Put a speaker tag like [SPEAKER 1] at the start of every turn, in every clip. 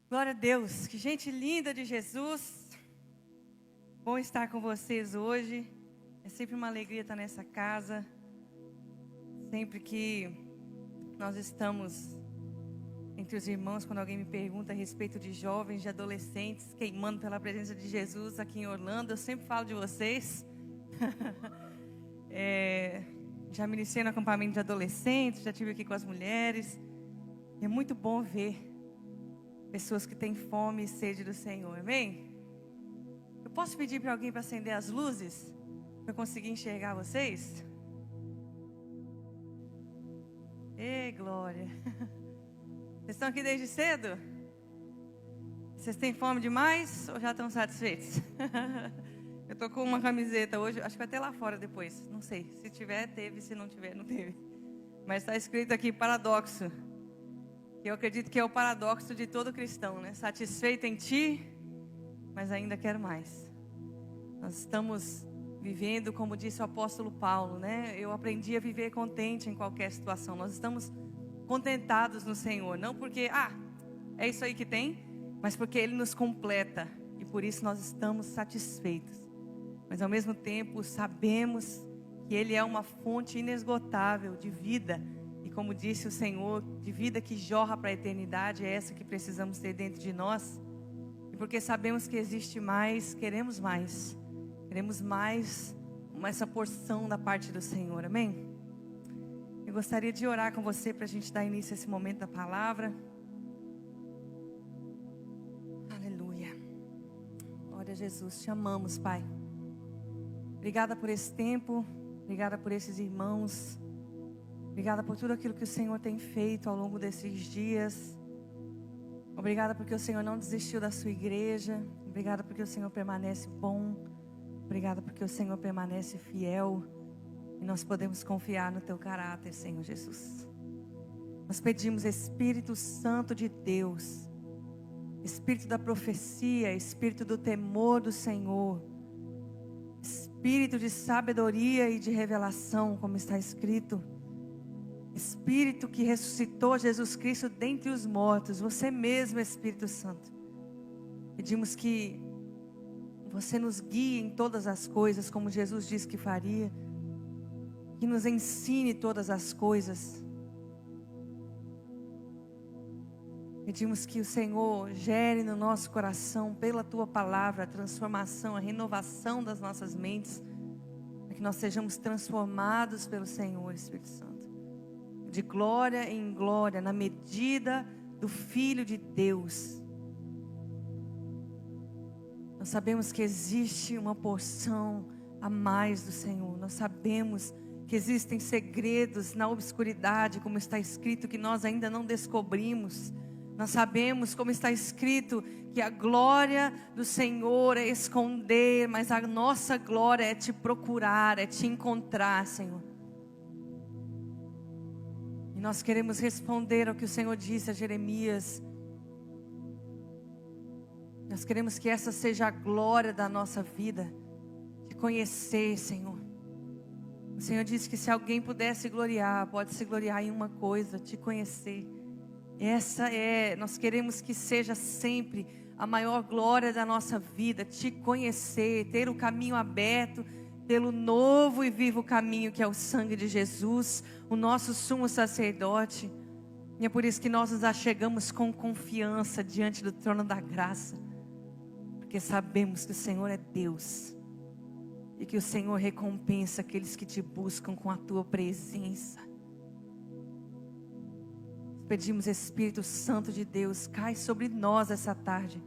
[SPEAKER 1] Glória a Deus, que gente linda de Jesus. Bom estar com vocês hoje. É sempre uma alegria estar nessa casa. Sempre que nós estamos entre os irmãos, quando alguém me pergunta a respeito de jovens, de adolescentes, queimando pela presença de Jesus aqui em Orlando, eu sempre falo de vocês. Já ministrei no acampamento de adolescentes, já estive aqui com as mulheres. E é muito bom ver pessoas que têm fome e sede do Senhor, amém? Eu posso pedir para alguém para acender as luzes? Para eu conseguir enxergar vocês? Ei, glória! Vocês estão aqui desde cedo? Vocês têm fome demais ou já estão satisfeitos? Eu estou com uma camiseta hoje, acho que vai ter lá fora depois, não sei. Se tiver, teve, se não tiver, não teve. Mas está escrito aqui, paradoxo. Eu acredito que é o paradoxo de todo cristão, né? Satisfeito em ti, mas ainda quero mais. Nós estamos vivendo, como disse o apóstolo Paulo, né? Eu aprendi a viver contente em qualquer situação. Nós estamos contentados no Senhor, não porque, é isso aí que tem, mas porque Ele nos completa. E por isso nós estamos satisfeitos. Mas ao mesmo tempo sabemos que Ele é uma fonte inesgotável de vida. E como disse o Senhor, de vida que jorra para a eternidade, é essa que precisamos ter dentro de nós. E porque sabemos que existe mais, queremos mais. Queremos mais essa porção da parte do Senhor, amém? Eu gostaria de orar com você para a gente dar início a esse momento da palavra. Aleluia. Glória a Jesus, te amamos, Pai. Obrigada por esse tempo, obrigada por esses irmãos. Obrigada por tudo aquilo que o Senhor tem feito ao longo desses dias. Obrigada porque o Senhor não desistiu da sua igreja. Obrigada porque o Senhor permanece bom. Obrigada porque o Senhor permanece fiel. E nós podemos confiar no teu caráter, Senhor Jesus. Nós pedimos, Espírito Santo de Deus, Espírito da profecia, Espírito do temor do Senhor, Espírito de sabedoria e de revelação, como está escrito. Espírito que ressuscitou Jesus Cristo dentre os mortos, você mesmo, Espírito Santo. Pedimos que você nos guie em todas as coisas, como Jesus disse que faria. Que nos ensine todas as coisas. Pedimos que o Senhor gere no nosso coração, pela Tua palavra, a transformação, a renovação das nossas mentes. Para que nós sejamos transformados pelo Senhor, Espírito Santo. De glória em glória, na medida do Filho de Deus. Nós sabemos que existe uma porção a mais do Senhor. Nós sabemos que existem segredos na obscuridade, como está escrito, que nós ainda não descobrimos. Nós sabemos, como está escrito, que a glória do Senhor é esconder, mas a nossa glória é te procurar, é te encontrar, Senhor. E nós queremos responder ao que o Senhor disse a Jeremias. Nós queremos que essa seja a glória da nossa vida, te conhecer, Senhor. O Senhor disse que se alguém pudesse gloriar, pode se gloriar em uma coisa, te conhecer. Nós queremos que seja sempre a maior glória da nossa vida, te conhecer, ter o caminho aberto pelo novo e vivo caminho que é o sangue de Jesus, o nosso sumo sacerdote. E é por isso que nós nos achegamos com confiança diante do trono da graça, porque sabemos que o Senhor é Deus. E que o Senhor recompensa aqueles que te buscam com a tua presença. Pedimos, Espírito Santo de Deus, cai sobre nós essa tarde.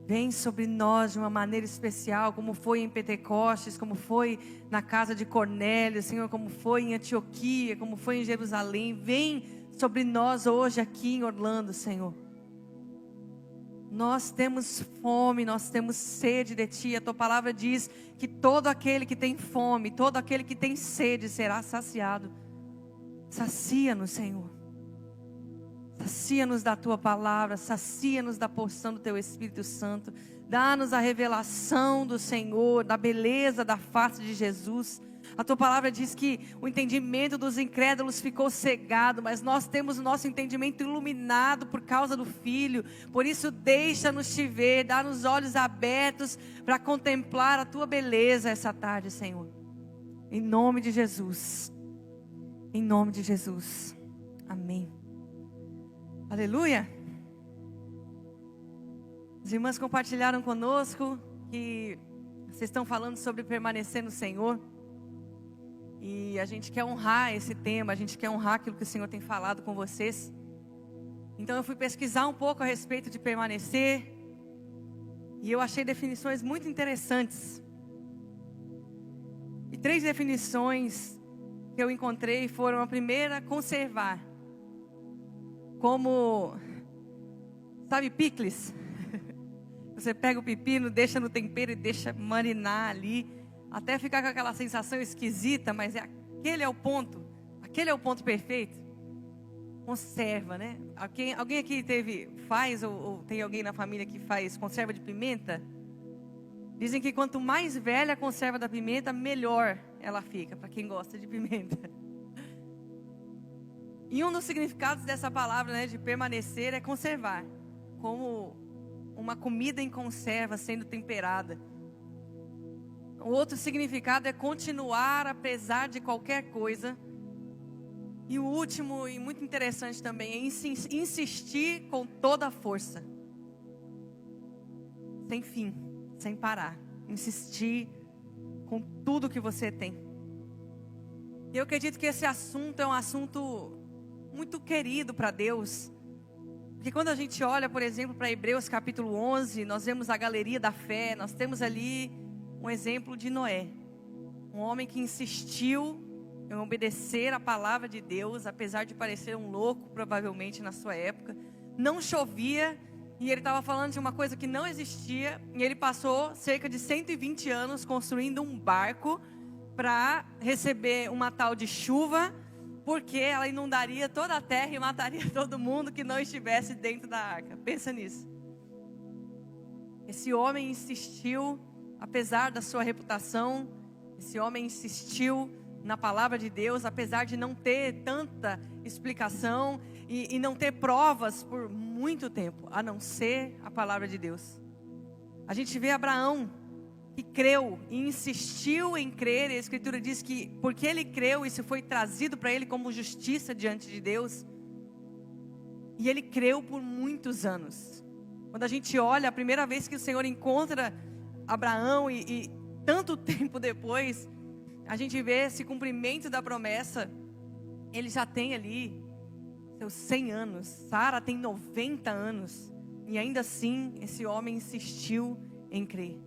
[SPEAKER 1] Vem sobre nós de uma maneira especial, como foi em Pentecostes, como foi na casa de Cornélio, Senhor, como foi em Antioquia, como foi em Jerusalém. Vem sobre nós hoje aqui em Orlando, Senhor. Nós temos fome, nós temos sede de Ti. A Tua palavra diz que todo aquele que tem fome, todo aquele que tem sede será saciado. Sacia-nos, Senhor. Sacia-nos da Tua palavra, sacia-nos da porção do Teu Espírito Santo. Dá-nos a revelação do Senhor, da beleza da face de Jesus. A tua palavra diz que o entendimento dos incrédulos ficou cegado, mas nós temos o nosso entendimento iluminado por causa do Filho. Por isso deixa-nos te ver, dá-nos olhos abertos para contemplar a tua beleza essa tarde, Senhor. Em nome de Jesus. Em nome de Jesus. Amém. Aleluia. As irmãs compartilharam conosco que vocês estão falando sobre permanecer no Senhor. E a gente quer honrar esse tema, a gente quer honrar aquilo que o Senhor tem falado com vocês. Então eu fui pesquisar um pouco a respeito de permanecer. E eu achei definições muito interessantes. E 3 definições que eu encontrei foram: a primeira, conservar. Como, sabe, picles? Você pega o pepino, deixa no tempero e deixa marinar ali, até ficar com aquela sensação esquisita, mas aquele é o ponto perfeito. Conserva, né? Alguém aqui faz ou tem alguém na família que faz conserva de pimenta? Dizem que quanto mais velha a conserva da pimenta, melhor ela fica, para quem gosta de pimenta. E um dos significados dessa palavra, né, de permanecer, é conservar, como uma comida em conserva sendo temperada. O outro significado é continuar apesar de qualquer coisa. E o último, e muito interessante também, é insistir com toda a força. Sem fim, sem parar. Insistir com tudo que você tem. Eu acredito que esse assunto é um assunto muito querido para Deus. Porque quando a gente olha, por exemplo, para Hebreus capítulo 11, nós vemos a galeria da fé, nós temos ali um exemplo de Noé. Um homem que insistiu em obedecer a palavra de Deus, apesar de parecer um louco, provavelmente, na sua época. Não chovia, e ele estava falando de uma coisa que não existia, e ele passou cerca de 120 anos construindo um barco para receber uma tal de chuva, porque ela inundaria toda a terra e mataria todo mundo que não estivesse dentro da arca. Pensa nisso. Esse homem insistiu, apesar da sua reputação, esse homem insistiu na palavra de Deus, apesar de não ter tanta explicação e não ter provas por muito tempo, a não ser a palavra de Deus. A gente vê Abraão, que creu e insistiu em crer, e a Escritura diz que porque ele creu, isso foi trazido para ele como justiça diante de Deus. E ele creu por muitos anos. Quando a gente olha, a primeira vez que o Senhor encontra Abraão e tanto tempo depois, a gente vê esse cumprimento da promessa. Ele já tem ali seus 100 anos, Sara tem 90 anos, e ainda assim esse homem insistiu em crer.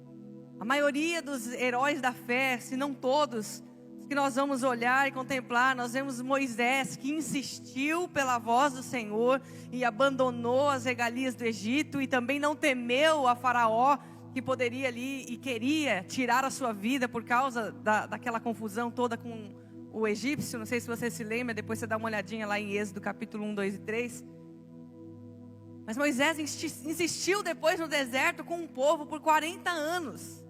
[SPEAKER 1] A maioria dos heróis da fé, se não todos, que nós vamos olhar e contemplar, nós vemos Moisés, que insistiu pela voz do Senhor e abandonou as regalias do Egito, e também não temeu a Faraó, que poderia ali e queria tirar a sua vida por causa daquela confusão toda com o egípcio. Não sei se você se lembra, depois você dá uma olhadinha lá em Êxodo capítulo 1, 2 e 3. Mas Moisés insistiu depois no deserto com o povo por 40 anos.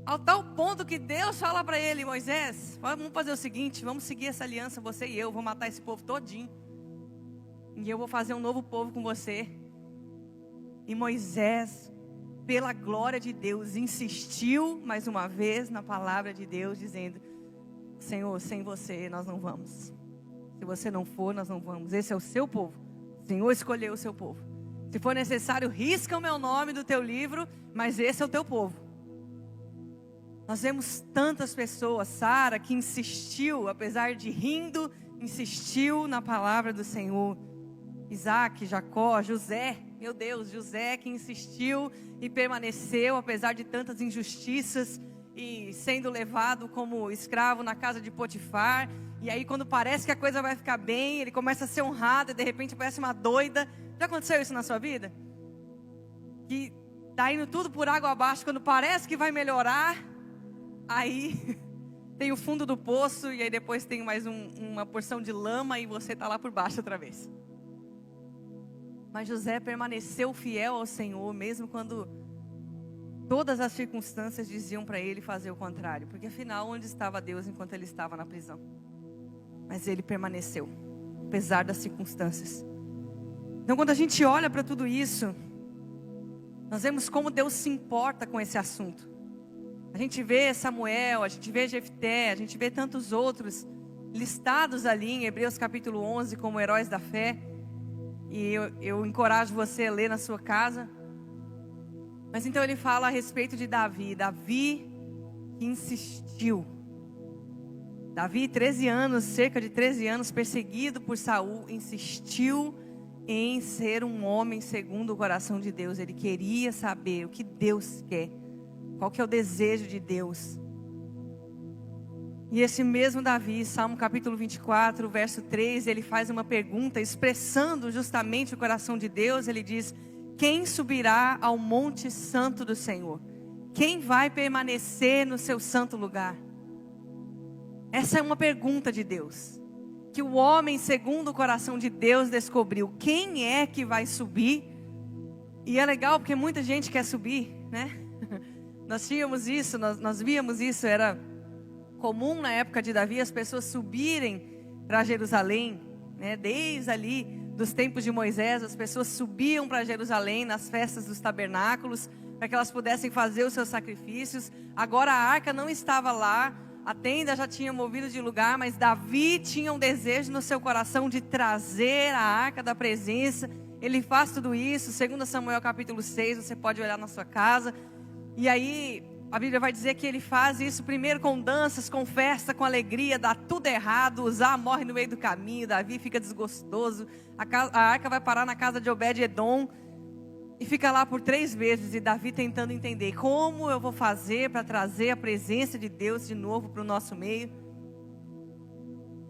[SPEAKER 1] Ao tal ponto que Deus fala para ele: Moisés, vamos fazer o seguinte, vamos seguir essa aliança, você e eu, vou matar esse povo todinho, e eu vou fazer um novo povo com você. E Moisés, pela glória de Deus, insistiu mais uma vez na palavra de Deus, dizendo: Senhor, sem você nós não vamos. Se você não for, nós não vamos. Esse é o seu povo. O Senhor escolheu o seu povo. Se for necessário, risca o meu nome do teu livro, mas esse é o teu povo. Nós vemos tantas pessoas, Sara, que insistiu, apesar de rindo, insistiu na palavra do Senhor. Isaac, Jacó, José, meu Deus, José que insistiu e permaneceu, apesar de tantas injustiças, e sendo levado como escravo na casa de Potifar. E aí quando parece que a coisa vai ficar bem, ele começa a ser honrado e de repente parece uma doida. Já aconteceu isso na sua vida? Que está indo tudo por água abaixo, quando parece que vai melhorar, aí tem o fundo do poço, e aí depois tem mais uma porção de lama e você está lá por baixo outra vez. Mas José permaneceu fiel ao Senhor, mesmo quando todas as circunstâncias diziam para ele fazer o contrário. Porque afinal, onde estava Deus enquanto ele estava na prisão? Mas ele permaneceu, apesar das circunstâncias. Então, quando a gente olha para tudo isso, nós vemos como Deus se importa com esse assunto. A gente vê Samuel, a gente vê Jefté, a gente vê tantos outros listados ali em Hebreus capítulo 11 como heróis da fé. E eu encorajo você a ler na sua casa. Mas então ele fala a respeito de Davi. Davi que insistiu. Davi, 13 anos, cerca de 13 anos, perseguido por Saul, insistiu em ser um homem segundo o coração de Deus. Ele queria saber o que Deus quer. Qual que é o desejo de Deus. E esse mesmo Davi, Salmo capítulo 24, verso 3, ele faz uma pergunta expressando justamente o coração de Deus. Ele diz: quem subirá ao monte santo do Senhor? Quem vai permanecer no seu santo lugar? Essa é uma pergunta de Deus, que o homem segundo o coração de Deus descobriu. Quem é que vai subir? E é legal porque muita gente quer subir, né? Nós tínhamos isso, nós víamos isso, era comum na época de Davi as pessoas subirem para Jerusalém, né? Desde ali dos tempos de Moisés, as pessoas subiam para Jerusalém nas festas dos tabernáculos, para que elas pudessem fazer os seus sacrifícios. Agora a arca não estava lá, a tenda já tinha movido de lugar, mas Davi tinha um desejo no seu coração de trazer a arca da presença. Ele faz tudo isso, 2 Samuel capítulo 6, você pode olhar na sua casa. E aí a Bíblia vai dizer que ele faz isso primeiro com danças, com festa, com alegria, dá tudo errado, Uzá morre no meio do caminho, Davi fica desgostoso, a arca vai parar na casa de Obed-Edom, e fica lá por 3 vezes, e Davi tentando entender, como eu vou fazer para trazer a presença de Deus de novo para o nosso meio,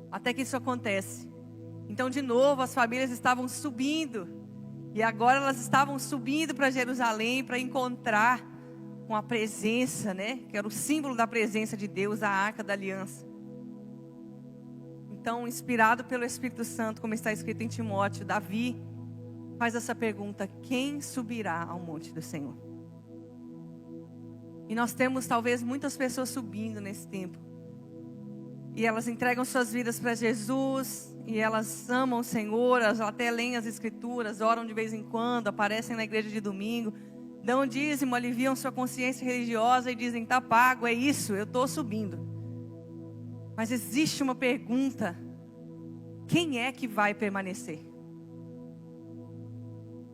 [SPEAKER 1] até que isso acontece. Então de novo as famílias estavam subindo, e agora elas estavam subindo para Jerusalém, para encontrar com a presença, né, que era o símbolo da presença de Deus, a arca da aliança. Então, inspirado pelo Espírito Santo, como está escrito em Timóteo, Davi faz essa pergunta: quem subirá ao monte do Senhor? E nós temos talvez muitas pessoas subindo nesse tempo, e elas entregam suas vidas para Jesus, e elas amam o Senhor, elas até leem as Escrituras, oram de vez em quando, aparecem na igreja de domingo, dão dízimo, aliviam sua consciência religiosa e dizem: tá pago, é isso, eu estou subindo. Mas existe uma pergunta: quem é que vai permanecer?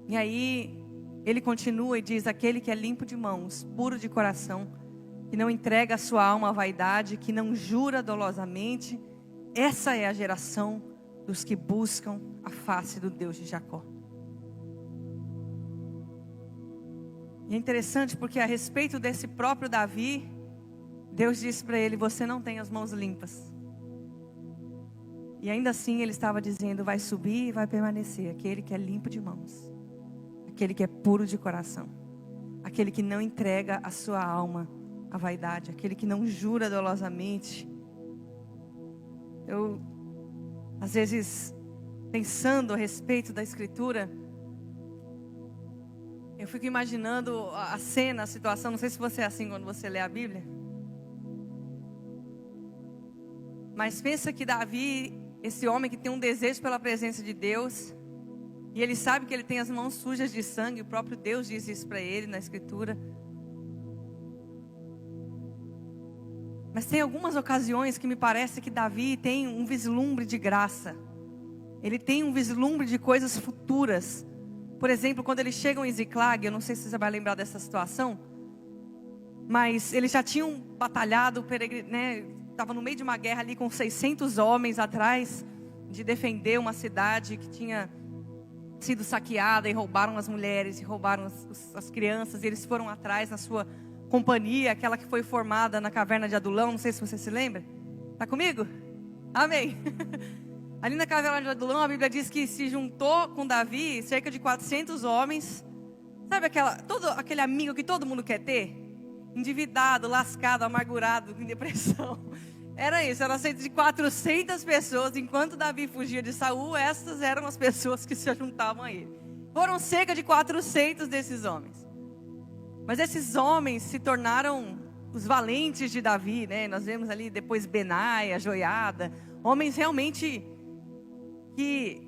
[SPEAKER 1] E aí ele continua e diz: aquele que é limpo de mãos, puro de coração, que não entrega a sua alma à vaidade, que não jura dolosamente, essa é a geração dos que buscam a face do Deus de Jacó. E é interessante porque a respeito desse próprio Davi, Deus disse para ele: você não tem as mãos limpas. E ainda assim ele estava dizendo: vai subir e vai permanecer aquele que é limpo de mãos, aquele que é puro de coração, aquele que não entrega a sua alma à vaidade, aquele que não jura dolosamente. Eu, às vezes, pensando a respeito da Escritura, eu fico imaginando a cena, a situação. Não sei se você é assim quando você lê a Bíblia. Mas pensa que Davi, esse homem que tem um desejo pela presença de Deus, e ele sabe que ele tem as mãos sujas de sangue, o próprio Deus diz isso para ele na Escritura. Mas tem algumas ocasiões que me parece que Davi tem um vislumbre de graça. Ele tem um vislumbre de coisas futuras. Por exemplo, quando eles chegam em Ziclag, eu não sei se você vai lembrar dessa situação, mas eles já tinham batalhado, né? Estava no meio de uma guerra ali com 600 homens atrás de defender uma cidade que tinha sido saqueada, e roubaram as mulheres, e roubaram as crianças, e eles foram atrás na sua companhia, aquela que foi formada na caverna de Adulão. Não sei se você se lembra. Está comigo? Amém. Ali na caverna de Adulão, a Bíblia diz que se juntou com Davi cerca de 400 homens. Sabe aquele amigo que todo mundo quer ter? Endividado, lascado, amargurado, em depressão. Era isso, eram cerca de 400 pessoas. Enquanto Davi fugia de Saul, essas eram as pessoas que se juntavam a ele. Foram cerca de 400 desses homens. Mas esses homens se tornaram os valentes de Davi, né? Nós vemos ali depois Benaia, Joiada, homens realmente que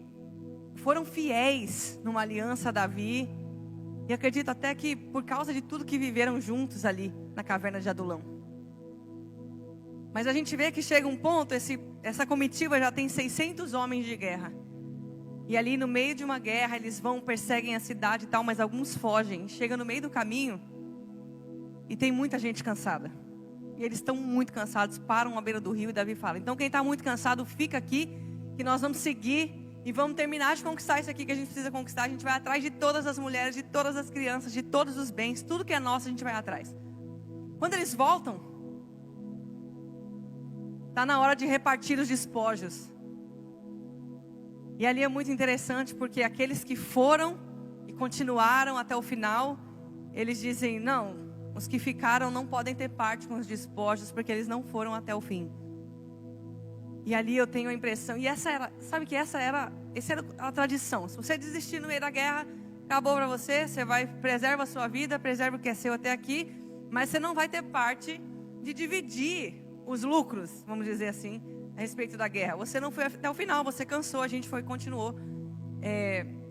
[SPEAKER 1] foram fiéis numa aliança a Davi. E acredito até que por causa de tudo que viveram juntos ali na caverna de Adulão. Mas a gente vê que chega um ponto, essa comitiva já tem 600 homens de guerra. E ali no meio de uma guerra, eles vão, perseguem a cidade e tal, mas alguns fogem. Chega no meio do caminho e tem muita gente cansada. E eles estão muito cansados, param à beira do rio e Davi fala: então quem está muito cansado, fica aqui, que nós vamos seguir e vamos terminar de conquistar isso aqui que a gente precisa conquistar. A gente vai atrás de todas as mulheres, de todas as crianças, de todos os bens, tudo que é nosso a gente vai atrás. Quando eles voltam, está na hora de repartir os despojos. E ali é muito interessante, porque aqueles que foram e continuaram até o final, eles dizem: não, os que ficaram não podem ter parte com os despojos, porque eles não foram até o fim. E ali eu tenho a impressão, e essa era a tradição. Se você desistir no meio da guerra, acabou para você, você vai, preserva a sua vida, preserva o que é seu até aqui, mas você não vai ter parte de dividir os lucros, vamos dizer assim, a respeito da guerra. Você não foi até o final, você cansou, a gente continuou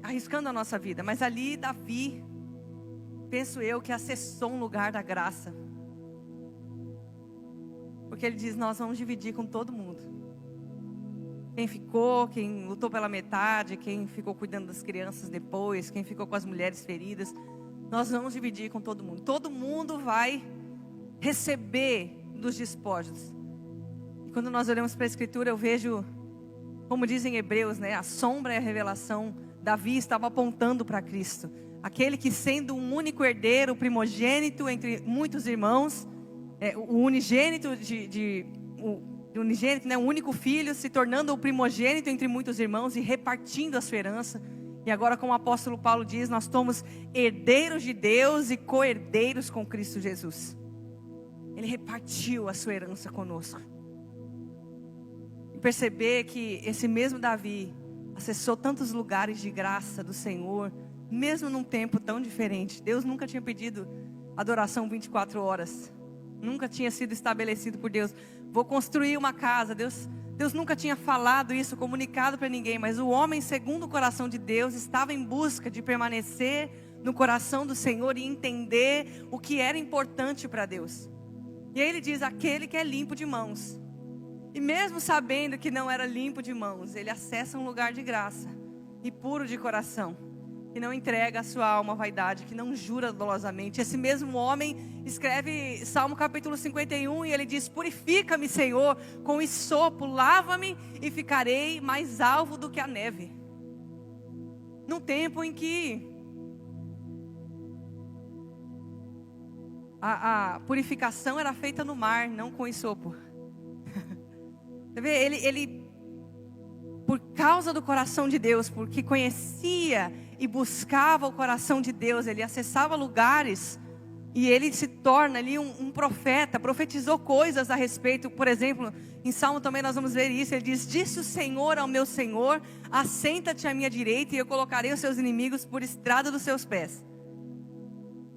[SPEAKER 1] arriscando a nossa vida. Mas ali Davi, penso eu, que acessou um lugar da graça. Porque ele diz: nós vamos dividir com todo mundo. Quem ficou, quem lutou pela metade, quem ficou cuidando das crianças depois, quem ficou com as mulheres feridas, nós vamos dividir com todo mundo. Todo mundo vai receber dos despojos. E quando nós olhamos para a Escritura, eu vejo, como dizem Hebreus, né, a sombra e a revelação. Davi estava apontando para Cristo, aquele que, sendo um único herdeiro, primogênito entre muitos irmãos, o unigênito unigênito, né, o único filho, se tornando o primogênito entre muitos irmãos e repartindo a sua herança. E agora, como o apóstolo Paulo diz, nós somos herdeiros de Deus e co-herdeiros com Cristo Jesus. Ele repartiu a sua herança conosco. E perceber que esse mesmo Davi acessou tantos lugares de graça do Senhor, mesmo num tempo tão diferente. Deus nunca tinha pedido adoração 24 horas. Nunca tinha sido estabelecido por Deus: vou construir uma casa. Deus nunca tinha falado isso, comunicado para ninguém. Mas o homem, segundo o coração de Deus, estava em busca de permanecer no coração do Senhor e entender o que era importante para Deus. E aí ele diz: aquele que é limpo de mãos. E mesmo sabendo que não era limpo de mãos, ele acessa um lugar de graça e puro de coração, que não entrega a sua alma à vaidade, que não jura dolosamente. Esse mesmo homem escreve Salmo capítulo 51 e ele diz: purifica-me, Senhor, com hisopo, lava-me e ficarei mais alvo do que a neve. Num tempo em que a purificação era feita no mar, não com hisopo. Você vê, ele por causa do coração de Deus, porque conhecia e buscava o coração de Deus, ele acessava lugares e ele se torna ali um profeta, profetizou coisas a respeito. Por exemplo, em Salmo também nós vamos ver isso. Ele diz: disse o Senhor ao meu Senhor: assenta-te à minha direita e eu colocarei os seus inimigos por estrada dos seus pés.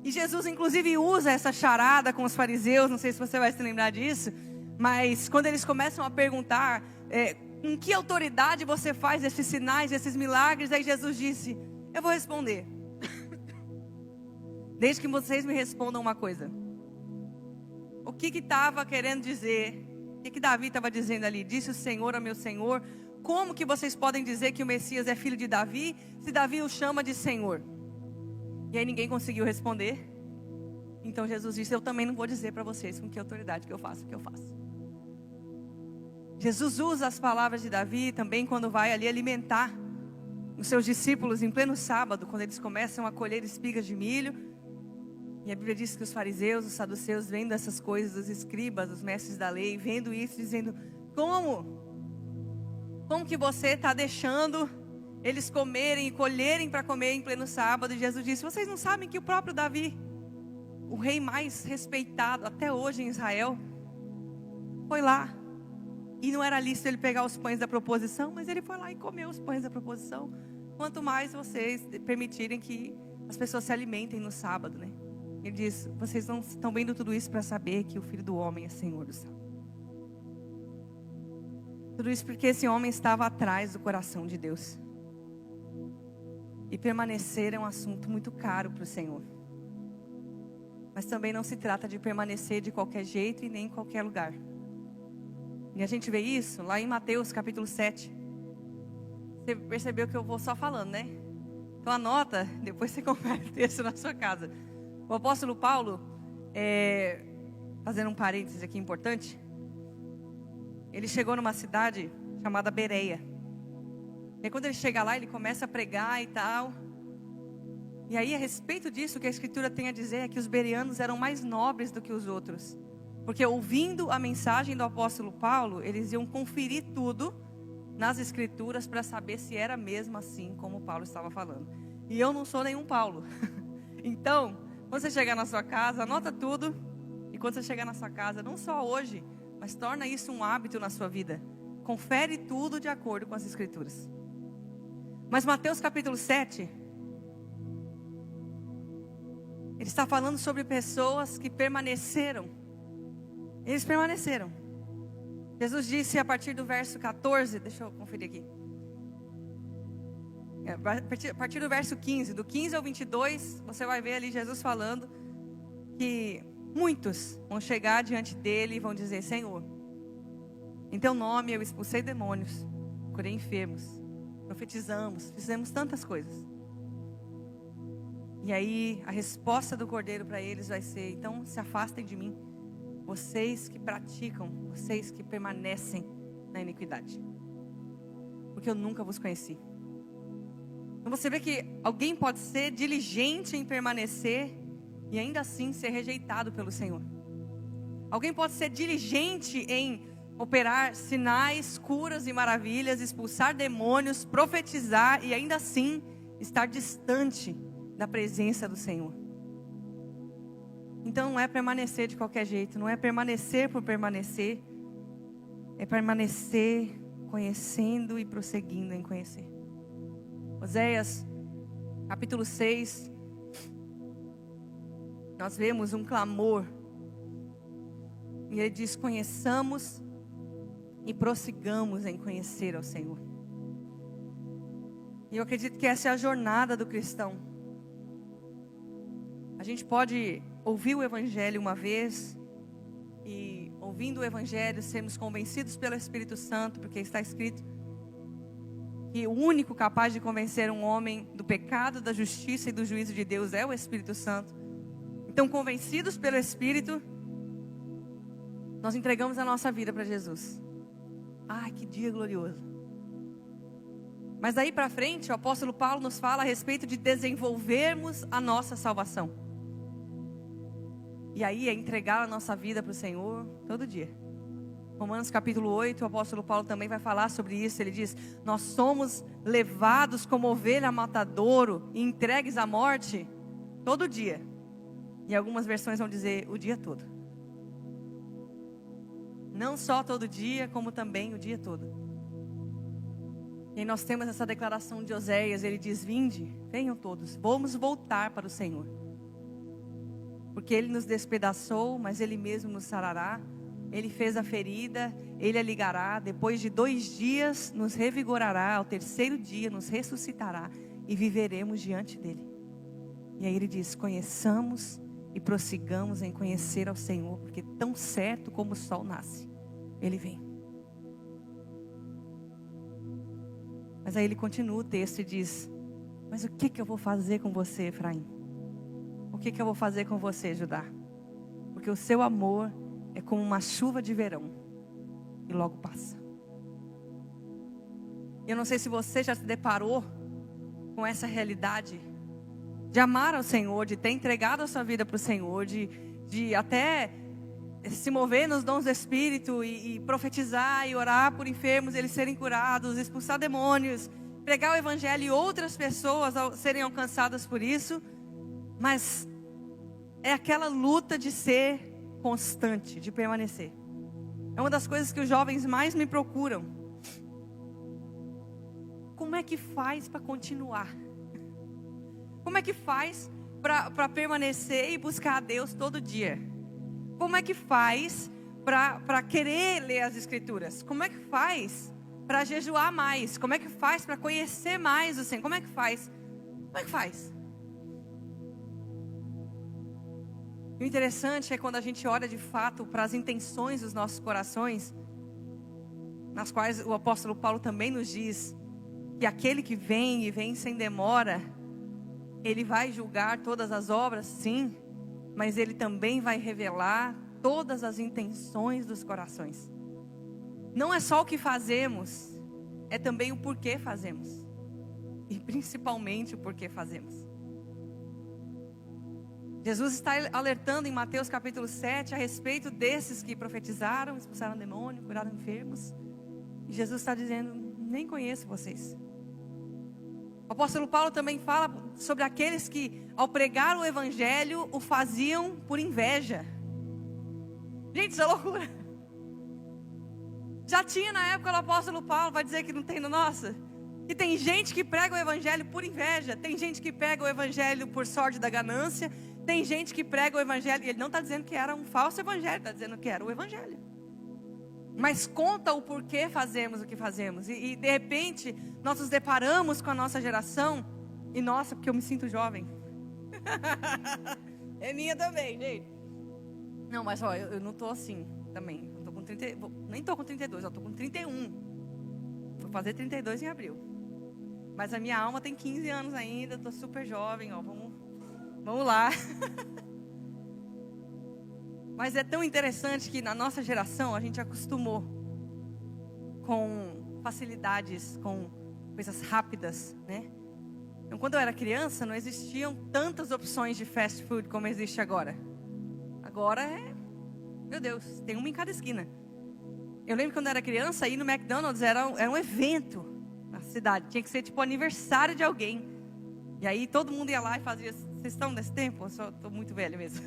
[SPEAKER 1] E Jesus inclusive usa essa charada com os fariseus, não sei se você vai se lembrar disso, mas quando eles começam a perguntar com que autoridade você faz esses sinais, esses milagres, aí Jesus disse: eu vou responder, desde que vocês me respondam uma coisa. O que estava querendo dizer? O que Davi estava dizendo ali? Disse o Senhor ao meu Senhor: como que vocês podem dizer que o Messias é filho de Davi, se Davi o chama de Senhor? E aí ninguém conseguiu responder. Então Jesus disse: eu também não vou dizer para vocês com que autoridade que eu faço o que eu faço. Jesus usa as palavras de Davi também quando vai ali alimentar os seus discípulos em pleno sábado, quando eles começam a colher espigas de milho. E a Bíblia diz que os fariseus, os saduceus, vendo essas coisas, os escribas, os mestres da lei, vendo isso, dizendo: como que você está deixando eles comerem e colherem para comer em pleno sábado? E Jesus disse: vocês não sabem que o próprio Davi, o rei mais respeitado até hoje em Israel, foi lá. E não era lícito ele pegar os pães da proposição, mas ele foi lá e comeu os pães da proposição. Quanto mais vocês permitirem que as pessoas se alimentem no sábado, né? Ele diz: vocês não estão vendo tudo isso para saber que o Filho do Homem é Senhor do céu. Tudo isso porque esse homem estava atrás do coração de Deus. E permanecer é um assunto muito caro para o Senhor. Mas também não se trata de permanecer de qualquer jeito e nem em qualquer lugar. E a gente vê isso lá em Mateus capítulo 7. Você percebeu que eu vou só falando, né? Então anota, depois você confere o texto na sua casa. O apóstolo Paulo, fazendo um parênteses aqui importante, ele chegou numa cidade chamada Bereia. E aí, quando ele chega lá, ele começa a pregar e tal. E aí, a respeito disso, o que a Escritura tem a dizer é que os bereanos eram mais nobres do que os outros. Porque ouvindo a mensagem do apóstolo Paulo, eles iam conferir tudo nas Escrituras para saber se era mesmo assim como Paulo estava falando. E eu não sou nenhum Paulo. Então, quando você chegar na sua casa, anota tudo. E quando você chegar na sua casa, não só hoje, mas torna isso um hábito na sua vida. Confere tudo de acordo com as Escrituras. Mas Mateus capítulo 7, ele está falando sobre pessoas que permaneceram. Eles permaneceram. Jesus disse a partir do verso 14, deixa eu conferir aqui. A partir do verso 15, do 15 ao 22, você vai ver ali Jesus falando que muitos vão chegar diante dele e vão dizer: Senhor, em teu nome eu expulsei demônios, curei enfermos, profetizamos, fizemos tantas coisas. E aí a resposta do Cordeiro para eles vai ser: então se afastem de mim, vocês que praticam, vocês que permanecem na iniquidade, porque eu nunca vos conheci. Então você vê que alguém pode ser diligente em permanecer e ainda assim ser rejeitado pelo Senhor. Alguém pode ser diligente em operar sinais, curas e maravilhas, expulsar demônios, profetizar e ainda assim estar distante da presença do Senhor. Então não é permanecer de qualquer jeito, não é permanecer por permanecer, é permanecer conhecendo e prosseguindo em conhecer. Oséias, capítulo 6, nós vemos um clamor. E ele diz: conheçamos e prossigamos em conhecer ao Senhor. E eu acredito que essa é a jornada do cristão. A gente pode ouvir o Evangelho uma vez e, ouvindo o Evangelho, sermos convencidos pelo Espírito Santo, porque está escrito que o único capaz de convencer um homem do pecado, da justiça e do juízo de Deus é o Espírito Santo. Então, convencidos pelo Espírito, nós entregamos a nossa vida para Jesus. Ai, que dia glorioso. Mas daí para frente, o apóstolo Paulo nos fala a respeito de desenvolvermos a nossa salvação. E aí é entregar a nossa vida para o Senhor todo dia. Romanos capítulo 8, o apóstolo Paulo também vai falar sobre isso. Ele diz: nós somos levados como ovelha a matadouro e entregues à morte todo dia. E algumas versões vão dizer o dia todo. Não só todo dia, como também o dia todo. E aí nós temos essa declaração de Oséias. Ele diz: vinde, venham todos, vamos voltar para o Senhor. Porque Ele nos despedaçou, mas Ele mesmo nos sarará. Ele fez a ferida, Ele a ligará. Depois de 2 dias nos revigorará. Ao 3º dia nos ressuscitará e viveremos diante dEle. E aí ele diz: conheçamos e prossigamos em conhecer ao Senhor, porque tão certo como o sol nasce, Ele vem. Mas aí ele continua o texto e diz: mas o que eu vou fazer com você, Efraim? O que eu vou fazer com você, Judá? Porque o seu amor é como uma chuva de verão e logo passa. Eu não sei se você já se deparou com essa realidade de amar ao Senhor, de ter entregado a sua vida para o Senhor, de até se mover nos dons do Espírito e profetizar e orar por enfermos, eles serem curados, expulsar demônios, pregar o Evangelho e outras pessoas serem alcançadas por isso. Mas é aquela luta de ser constante, de permanecer. É uma das coisas que os jovens mais me procuram. Como é que faz para continuar? Como é que faz para permanecer e buscar a Deus todo dia? Como é que faz para querer ler as Escrituras? Como é que faz para jejuar mais? Como é que faz para conhecer mais o Senhor? Como é que faz? Como é que faz? O interessante é quando a gente olha de fato para as intenções dos nossos corações, nas quais o apóstolo Paulo também nos diz que aquele que vem e vem sem demora, ele vai julgar todas as obras, sim, mas ele também vai revelar todas as intenções dos corações. Não é só o que fazemos, é também o porquê fazemos. E principalmente o porquê fazemos. Jesus está alertando em Mateus capítulo 7 a respeito desses que profetizaram, expulsaram demônio, curaram enfermos. E Jesus está dizendo, nem conheço vocês. O apóstolo Paulo também fala sobre aqueles que, ao pregar o evangelho, o faziam por inveja. Gente, isso é loucura. Já tinha na época o apóstolo Paulo, vai dizer que não tem no nosso? Que tem gente que prega o evangelho por inveja. Tem gente que prega o evangelho por sorte da ganância. Tem gente que prega o evangelho, e ele não está dizendo que era um falso evangelho, está dizendo que era o evangelho. Mas conta o porquê fazemos o que fazemos. E de repente, nós nos deparamos com a nossa geração. E nossa, porque eu me sinto jovem. É minha também, gente. Não, mas ó, eu não estou assim também. Eu tô com 30, nem estou com 32, eu estou com 31. Vou fazer 32 em abril. Mas a minha alma tem 15 anos ainda, estou super jovem, ó, vamos lá. Mas é tão interessante que na nossa geração a gente acostumou com facilidades, com coisas rápidas, né? Então, quando eu era criança, não existiam tantas opções de fast food como existe agora. Agora meu Deus, tem uma em cada esquina. Eu lembro que quando eu era criança, ir no McDonald's era um evento na cidade. Tinha que ser tipo aniversário de alguém. E aí todo mundo ia lá e fazia. Vocês estão nesse tempo? Eu só estou muito velho mesmo.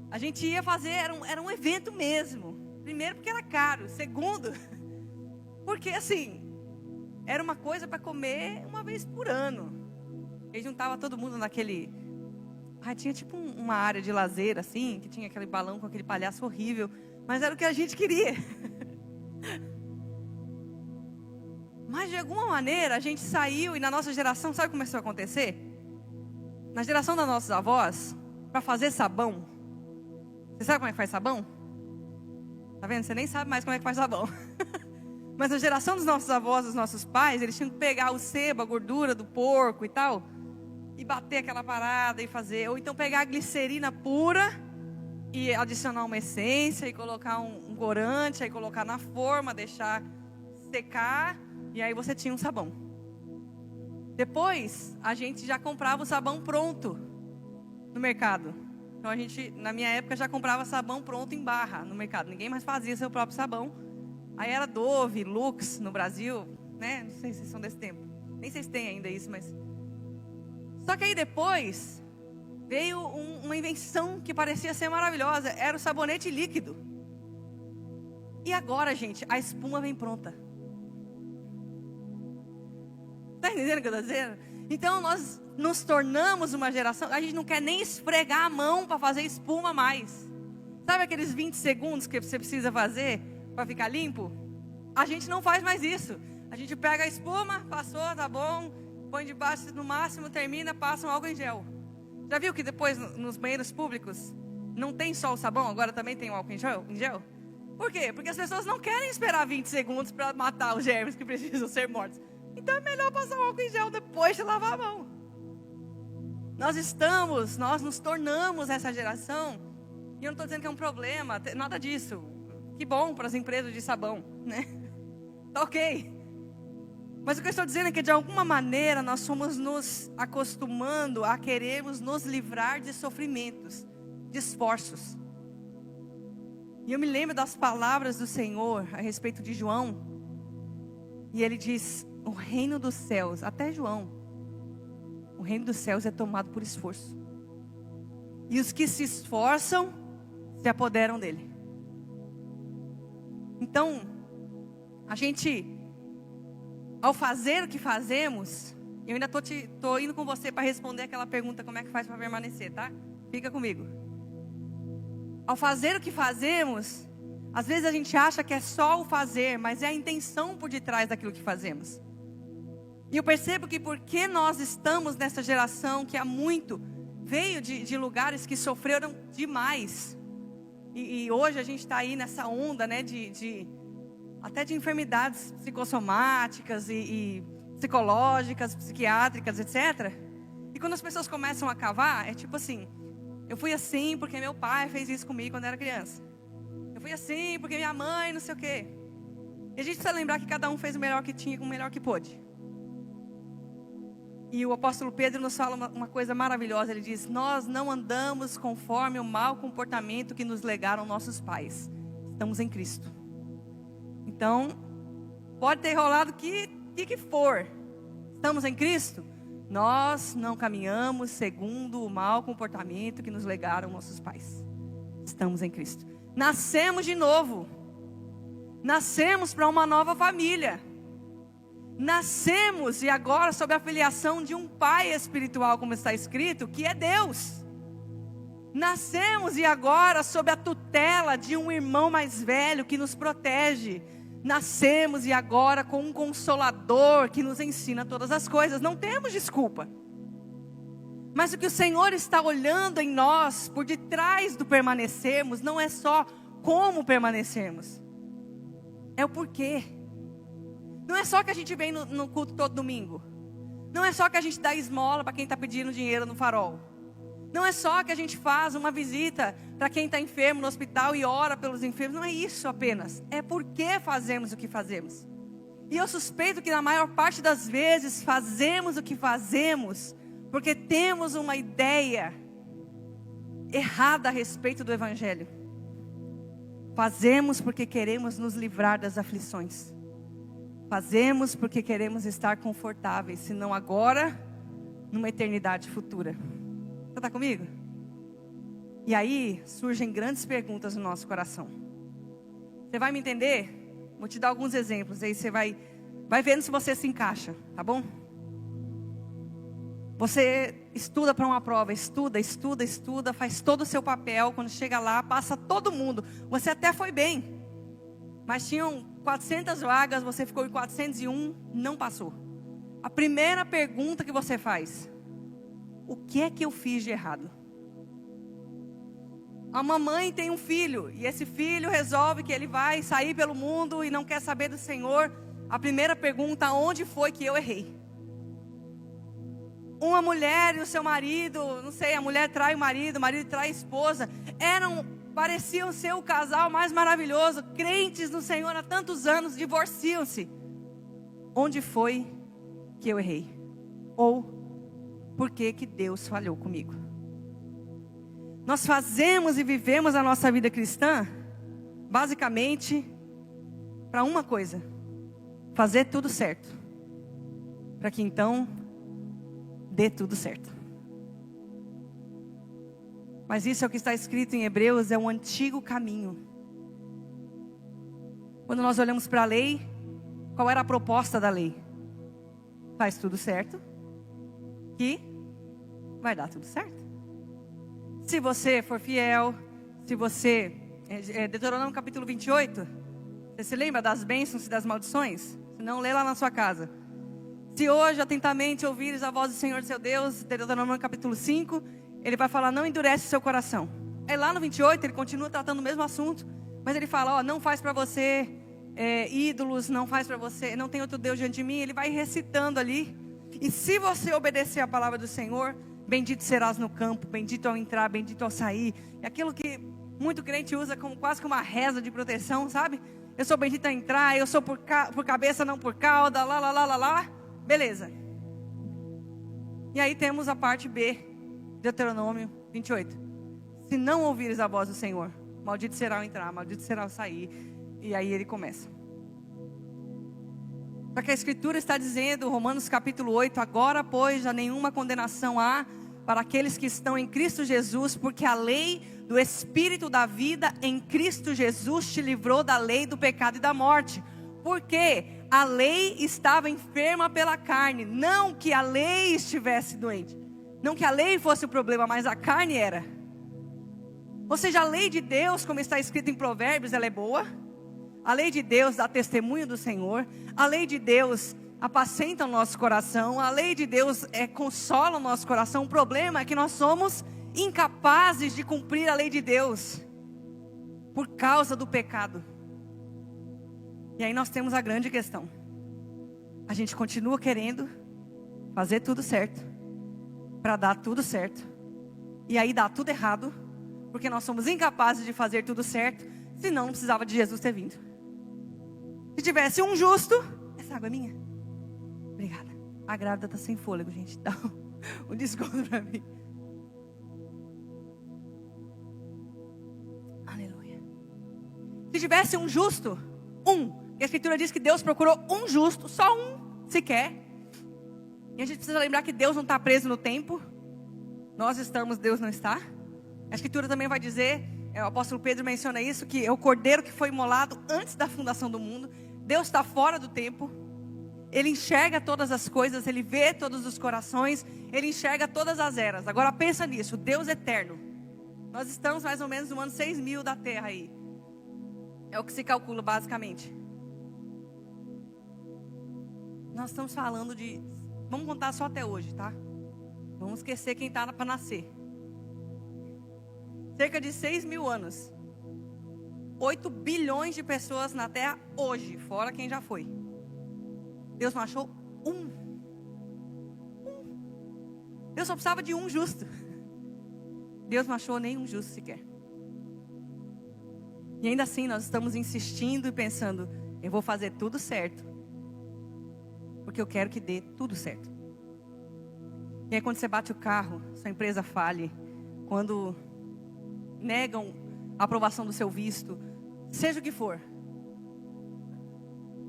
[SPEAKER 1] A gente ia fazer, era um evento mesmo. Primeiro porque era caro. Segundo, porque assim, era uma coisa para comer uma vez por ano. E juntava todo mundo naquele... tinha tipo uma área de lazer assim, que tinha aquele balão com aquele palhaço horrível. Mas era o que a gente queria. Mas de alguma maneira a gente saiu e na nossa geração, sabe o que começou a acontecer? Na geração das nossas avós, para fazer sabão. Você sabe como é que faz sabão? Tá vendo? Você nem sabe mais como é que faz sabão. Mas na geração dos nossos avós, dos nossos pais, eles tinham que pegar o sebo, a gordura do porco e tal, e bater aquela parada e fazer. Ou então pegar a glicerina pura e adicionar uma essência e colocar um corante, aí colocar na forma, deixar secar, e aí você tinha um sabão. Depois, a gente já comprava o sabão pronto no mercado. Então a gente, na minha época, já comprava sabão pronto em barra no mercado. Ninguém mais fazia seu próprio sabão. Aí era Dove, Lux no Brasil, né? Não sei se vocês são desse tempo. Nem sei se tem ainda isso, mas... Só que aí depois veio uma invenção que parecia ser maravilhosa. Era o sabonete líquido. E agora, gente, a espuma vem pronta. Está entendendo o que eu estou dizendo? Então nós nos tornamos uma geração, a gente não quer nem esfregar a mão para fazer espuma mais. Sabe aqueles 20 segundos que você precisa fazer para ficar limpo? A gente não faz mais isso. A gente pega a espuma, passou, tá bom, põe debaixo, no máximo termina, passa um álcool em gel. Já viu que depois nos banheiros públicos não tem só o sabão, agora também tem o álcool em gel? Por quê? Porque as pessoas não querem esperar 20 segundos para matar os germes que precisam ser mortos. Então é melhor passar o álcool em gel depois de lavar a mão. Nós nos tornamos essa geração. E eu não estou dizendo que é um problema, nada disso. Que bom para as empresas de sabão, né? Tá ok. Mas o que eu estou dizendo é que de alguma maneira nós somos nos acostumando a querermos nos livrar de sofrimentos, de esforços. E eu me lembro das palavras do Senhor a respeito de João. E ele diz... O reino dos céus, até João, o reino dos céus é tomado por esforço. E os que se esforçam, se apoderam dele. Então, a gente, ao fazer o que fazemos, Eu ainda tô indo com você para responder aquela pergunta, como é que faz para permanecer, tá? Fica comigo. Ao fazer o que fazemos, às vezes a gente acha que é só o fazer, mas é a intenção por detrás daquilo que fazemos. E eu percebo que porque nós estamos nessa geração que há muito veio de lugares que sofreram demais. E hoje a gente está aí nessa onda, né, até de enfermidades psicossomáticas e psicológicas, psiquiátricas, etc. E quando as pessoas começam a cavar, é tipo assim: eu fui assim porque meu pai fez isso comigo quando era criança. Eu fui assim porque minha mãe não sei o quê. E a gente precisa lembrar que cada um fez o melhor que tinha com o melhor que pôde. E o apóstolo Pedro nos fala uma coisa maravilhosa. Ele diz: nós não andamos conforme o mau comportamento que nos legaram nossos pais. Estamos em Cristo. Então, pode ter rolado o que for. Estamos em Cristo? Nós não caminhamos segundo o mau comportamento que nos legaram nossos pais. Estamos em Cristo. Nascemos de novo. Nascemos para uma nova família. Nascemos e agora sob a filiação de um pai espiritual, como está escrito, que é Deus. Nascemos e agora sob a tutela de um irmão mais velho que nos protege. Nascemos e agora com um consolador que nos ensina todas as coisas. Não temos desculpa. Mas o que o Senhor está olhando em nós, por detrás do permanecermos, não é só como permanecermos, é o porquê. Não é só que a gente vem no culto todo domingo. Não é só que a gente dá esmola para quem está pedindo dinheiro no farol. Não é só que a gente faz uma visita para quem está enfermo no hospital e ora pelos enfermos. Não é isso apenas. É porque fazemos o que fazemos. E eu suspeito que na maior parte das vezes fazemos o que fazemos porque temos uma ideia errada a respeito do Evangelho. Fazemos porque queremos nos livrar das aflições. Fazemos porque queremos estar confortáveis, se não agora, numa eternidade futura. Você está comigo? E aí surgem grandes perguntas no nosso coração. Você vai me entender? Vou te dar alguns exemplos, aí você vai vendo se você se encaixa, tá bom? Você estuda para uma prova, estuda, faz todo o seu papel. Quando chega lá, passa todo mundo. Você até foi bem, mas tinham 400 vagas, você ficou em 401, não passou. A primeira pergunta que você faz: o que é que eu fiz de errado? A mamãe tem um filho, e esse filho resolve que ele vai sair pelo mundo e não quer saber do Senhor. A primeira pergunta: onde foi que eu errei? Uma mulher e o seu marido, não sei, a mulher trai o marido trai a esposa. Pareciam ser o casal mais maravilhoso, crentes no Senhor há tantos anos, divorciam-se. Onde foi que eu errei? Ou por que Deus falhou comigo? Nós fazemos e vivemos a nossa vida cristã basicamente para uma coisa: fazer tudo certo, para que então dê tudo certo. Mas isso é o que está escrito em Hebreus, é um antigo caminho. Quando nós olhamos para a lei, qual era a proposta da lei? Faz tudo certo, que vai dar tudo certo. Se você for fiel, se você... Deuteronômio capítulo 28, você se lembra das bênçãos e das maldições? Se não, lê lá na sua casa. Se hoje atentamente ouvires a voz do Senhor seu Deus, Deuteronômio capítulo 5... ele vai falar: não endurece o seu coração. Aí lá no 28 ele continua tratando o mesmo assunto, mas ele fala: não faz para você ídolos, não faz para você, não tem outro Deus diante de mim. Ele vai recitando ali. E se você obedecer a palavra do Senhor, bendito serás no campo, bendito ao entrar, bendito ao sair. É aquilo que muito crente usa como quase como uma reza de proteção, sabe? Eu sou bendito a entrar, eu sou por cabeça, não por cauda, lá. Beleza. E aí temos a parte B, Deuteronômio 28. Se não ouvires a voz do Senhor, maldito será o entrar, maldito será o sair. E aí ele começa. Só que a Escritura está dizendo, Romanos capítulo 8: agora, pois, já nenhuma condenação há para aqueles que estão em Cristo Jesus, porque a lei do Espírito da vida em Cristo Jesus te livrou da lei do pecado e da morte. Porque a lei estava enferma pela carne. Não que a lei estivesse doente. Não que a lei fosse o problema, mas a carne era. Ou seja, a lei de Deus, como está escrito em Provérbios, ela é boa. A lei de Deus dá testemunho do Senhor. A lei de Deus apacenta o nosso coração. A lei de Deus consola o nosso coração. O problema é que nós somos incapazes de cumprir a lei de Deus por causa do pecado. E aí nós temos a grande questão. A gente continua querendo fazer tudo certo, para dar tudo certo, e aí dá tudo errado, porque nós somos incapazes de fazer tudo certo. Senão não precisava de Jesus ter vindo. Se tivesse um justo... Essa água é minha? Obrigada. A grávida está sem fôlego, gente. Dá um desconto para mim. Aleluia. Se tivesse um justo, que a Escritura diz que Deus procurou um justo, só um sequer. E a gente precisa lembrar que Deus não está preso no tempo. Nós estamos, Deus não está. A Escritura também vai dizer, o apóstolo Pedro menciona isso, que é o cordeiro que foi imolado antes da fundação do mundo. Deus está fora do tempo. Ele enxerga todas as coisas, Ele vê todos os corações, Ele enxerga todas as eras. Agora pensa nisso, Deus eterno. Nós estamos mais ou menos no ano 6.000 da Terra aí. É o que se calcula basicamente. Nós estamos falando de... Vamos contar só até hoje, tá? Vamos esquecer quem está para nascer. Cerca de 6.000 anos. 8 bilhões de pessoas na Terra hoje, fora quem já foi. Deus não achou um. Deus só precisava de um justo. Deus não achou nenhum justo sequer. E ainda assim nós estamos insistindo e pensando, eu vou fazer tudo certo, porque eu quero que dê tudo certo. E aí quando você bate o carro, sua empresa fale, quando negam a aprovação do seu visto, seja o que for,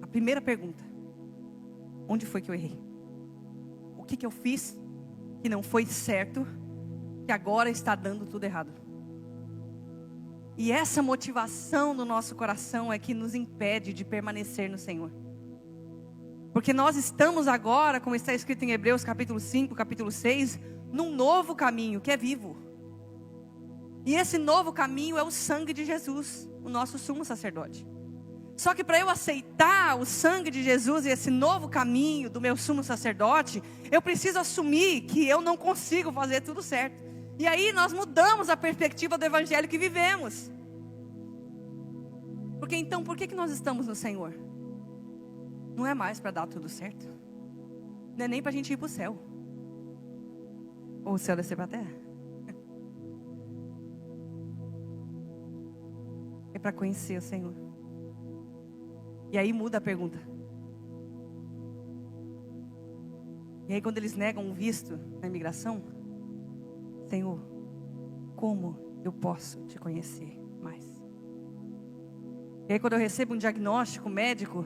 [SPEAKER 1] a primeira pergunta: onde foi que eu errei? O que eu fiz que não foi certo, que agora está dando tudo errado? E essa motivação no nosso coração é que nos impede de permanecer no Senhor. Porque nós estamos agora, como está escrito em Hebreus capítulo 5, capítulo 6, num novo caminho que é vivo. E esse novo caminho é o sangue de Jesus, o nosso sumo sacerdote. Só que para eu aceitar o sangue de Jesus e esse novo caminho do meu sumo sacerdote, eu preciso assumir que eu não consigo fazer tudo certo. E aí nós mudamos a perspectiva do evangelho que vivemos. Porque então, por que nós estamos no Senhor? Não é mais para dar tudo certo. Não é nem para a gente ir para o céu. Ou o céu descer para a terra. É para conhecer o Senhor. E aí muda a pergunta. E aí quando eles negam um visto na imigração, Senhor, como eu posso te conhecer mais? E aí quando eu recebo um diagnóstico médico,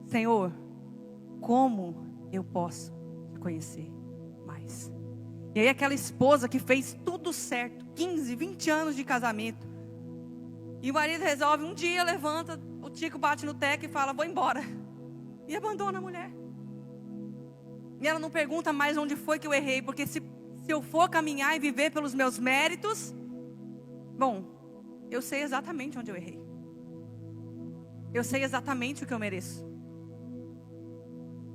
[SPEAKER 1] Senhor, como eu posso te conhecer mais? E aí aquela esposa que fez tudo certo, 15, 20 anos de casamento, e o marido resolve um dia, levanta, o tico bate no teco e fala, vou embora. E abandona a mulher. E ela não pergunta mais onde foi que eu errei, porque se eu for caminhar e viver pelos meus méritos, bom, eu sei exatamente onde eu errei. Eu sei exatamente o que eu mereço.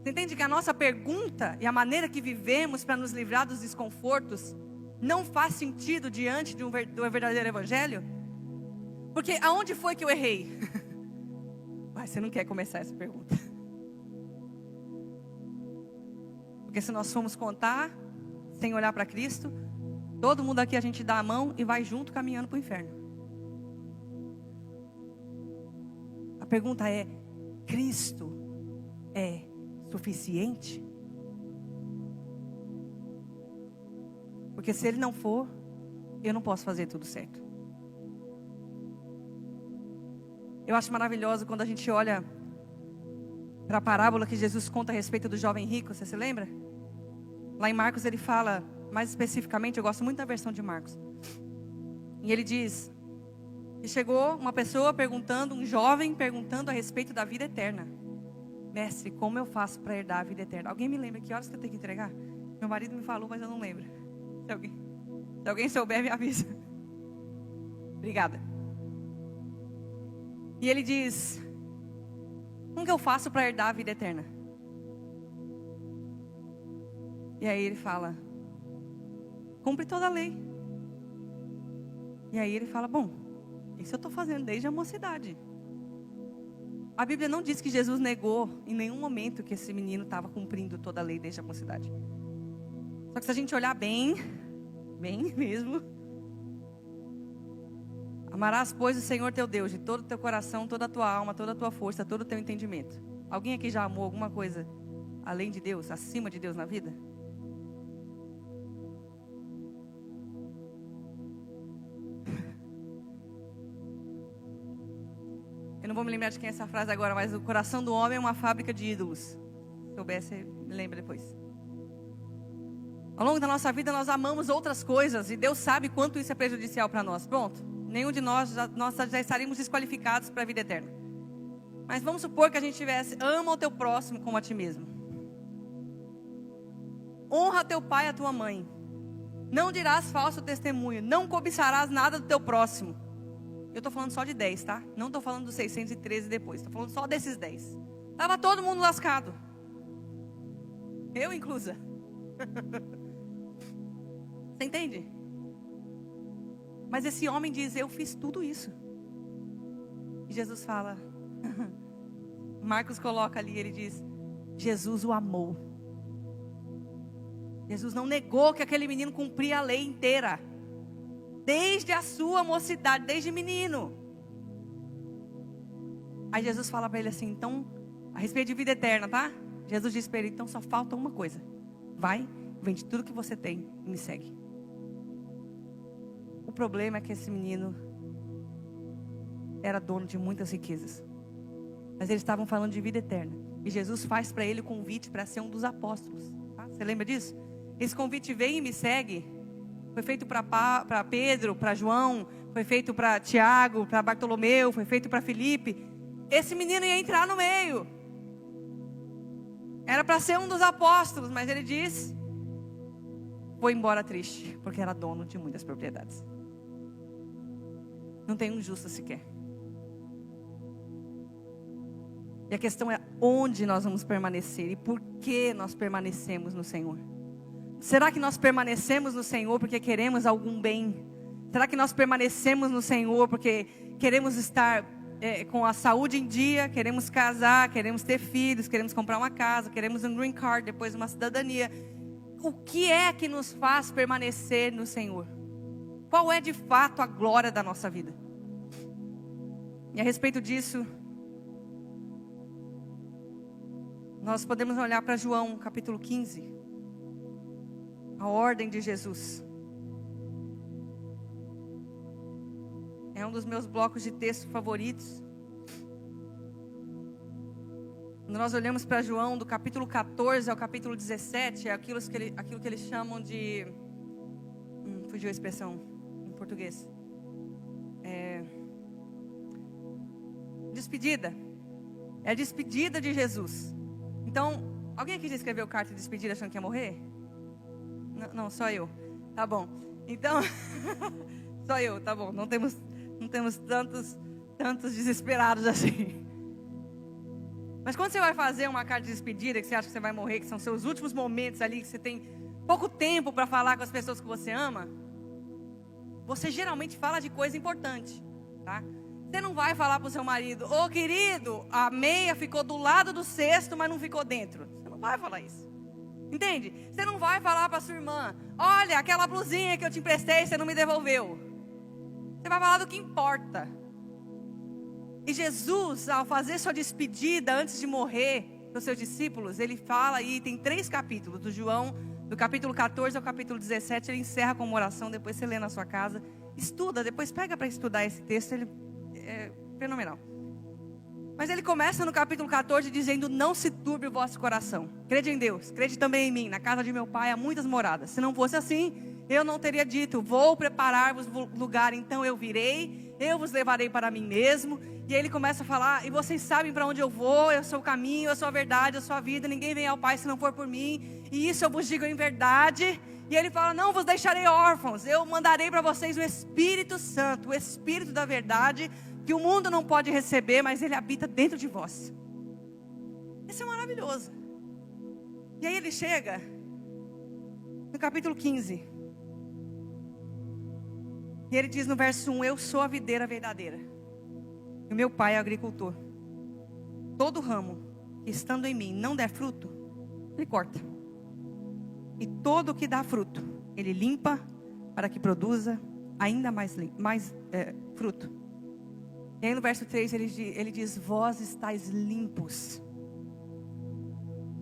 [SPEAKER 1] Você entende que a nossa pergunta e a maneira que vivemos para nos livrar dos desconfortos não faz sentido diante do verdadeiro evangelho? Porque aonde foi que eu errei? Mas você não quer começar essa pergunta. Porque se nós formos contar sem olhar para Cristo, todo mundo aqui a gente dá a mão e vai junto caminhando para o inferno. A pergunta é: Cristo é suficiente? Porque se Ele não for, eu não posso fazer tudo certo. Eu acho maravilhoso quando a gente olha para a parábola que Jesus conta a respeito do jovem rico, você se lembra? Lá em Marcos ele fala, mais especificamente, eu gosto muito da versão de Marcos. E ele diz que chegou uma pessoa perguntando, um jovem perguntando a respeito da vida eterna. mestre, como eu faço para herdar a vida eterna? Alguém me lembra que horas que eu tenho que entregar? Meu marido me falou, mas eu não lembro. Se alguém souber, me avisa. Obrigada. E ele diz, como que eu faço para herdar a vida eterna? E aí ele fala, cumpre toda a lei. E aí ele fala, bom, isso eu estou fazendo desde a mocidade. A Bíblia não diz que Jesus negou em nenhum momento que esse menino estava cumprindo toda a lei desde a mocidade. Só que se a gente olhar bem mesmo, amarás, pois, o Senhor teu Deus de todo o teu coração, toda a tua alma, toda a tua força, todo o teu entendimento. Alguém aqui já amou alguma coisa além de Deus, acima de Deus na vida? Eu não vou me lembrar de quem é essa frase agora, mas o coração do homem é uma fábrica de ídolos. Se soubesse, me lembra depois. Ao longo da nossa vida nós amamos outras coisas e Deus sabe quanto isso é prejudicial para nós. Pronto, nenhum de nós já estaríamos desqualificados para a vida eterna. Mas vamos supor que a gente tivesse, ama o teu próximo como a ti mesmo. Honra teu pai e a tua mãe. Não dirás falso testemunho. Não cobiçarás nada do teu próximo. Eu estou falando só de 10, tá? Não estou falando dos 613 depois. Estou falando só desses 10. Estava todo mundo lascado. Eu inclusa. Você entende? Mas esse homem diz, eu fiz tudo isso. E Jesus fala, Marcos coloca ali, ele diz, Jesus o amou. Jesus não negou que aquele menino cumpria a lei inteira. Desde a sua mocidade, desde menino. Aí Jesus fala para ele assim, então, a respeito de vida eterna, tá? Jesus disse para ele, então só falta uma coisa. Vai, vende tudo que você tem e me segue. O problema é que esse menino era dono de muitas riquezas. Mas eles estavam falando de vida eterna. E Jesus faz para ele o convite para ser um dos apóstolos. Tá? Você lembra disso? Esse convite vem e me segue. Foi feito para Pedro, para João, foi feito para Tiago, para Bartolomeu, foi feito para Filipe. Esse menino ia entrar no meio. Era para ser um dos apóstolos, mas ele diz, foi embora triste, porque era dono de muitas propriedades. Não tem um justo sequer. E a questão é onde nós vamos permanecer e por que nós permanecemos no Senhor. Será que nós permanecemos no Senhor porque queremos algum bem? Será que nós permanecemos no Senhor porque queremos estar com a saúde em dia, queremos casar, queremos ter filhos, queremos comprar uma casa, queremos um green card, depois uma cidadania? O que é que nos faz permanecer no Senhor? Qual é de fato a glória da nossa vida? E a respeito disso, nós podemos olhar para João capítulo 15. A ordem de Jesus. É um dos meus blocos de texto favoritos. Quando nós olhamos para João, do capítulo 14 ao capítulo 17, é aquilo que eles chamam de... fugiu a expressão em português. Despedida. É a despedida de Jesus. Então, alguém aqui já escreveu carta de despedida achando que ia morrer? Não, só eu. Tá bom. Então, só eu, tá bom. Não temos tantos desesperados assim. Mas quando você vai fazer uma carta de despedida, que você acha que você vai morrer, que são seus últimos momentos ali, que você tem pouco tempo para falar com as pessoas que você ama, você geralmente fala de coisa importante, tá? Você não vai falar para o seu marido, ô querido, a meia ficou do lado do cesto, mas não ficou dentro. Você não vai falar isso. Entende? Você não vai falar para sua irmã, olha, aquela blusinha que eu te emprestei, você não me devolveu. Você vai falar do que importa. E Jesus, ao fazer sua despedida antes de morrer para os seus discípulos, ele fala aí, tem 3 capítulos, do João, do capítulo 14 ao capítulo 17, ele encerra com uma oração, depois você lê na sua casa, estuda, depois pega para estudar esse texto, ele é fenomenal. Mas ele começa no capítulo 14 dizendo, não se turbe o vosso coração. Crede em Deus, crede também em mim. Na casa de meu pai há muitas moradas. Se não fosse assim, eu não teria dito, vou preparar-vos lugar. Então eu virei, eu vos levarei para mim mesmo. E aí ele começa a falar, e vocês sabem para onde eu vou, eu sou o caminho, eu sou a verdade, eu sou a vida, ninguém vem ao Pai se não for por mim, e isso eu vos digo em verdade. E ele fala, não vos deixarei órfãos, eu mandarei para vocês o Espírito Santo, o Espírito da verdade, que o mundo não pode receber, mas ele habita dentro de vós. Isso é maravilhoso. E aí ele chega no capítulo 15. E ele diz no verso 1, eu sou a videira verdadeira. E o meu pai é agricultor. Todo ramo que estando em mim não der fruto, ele corta. E todo o que dá fruto, ele limpa para que produza ainda mais fruto. E aí no verso 3 ele diz, vós estáis limpos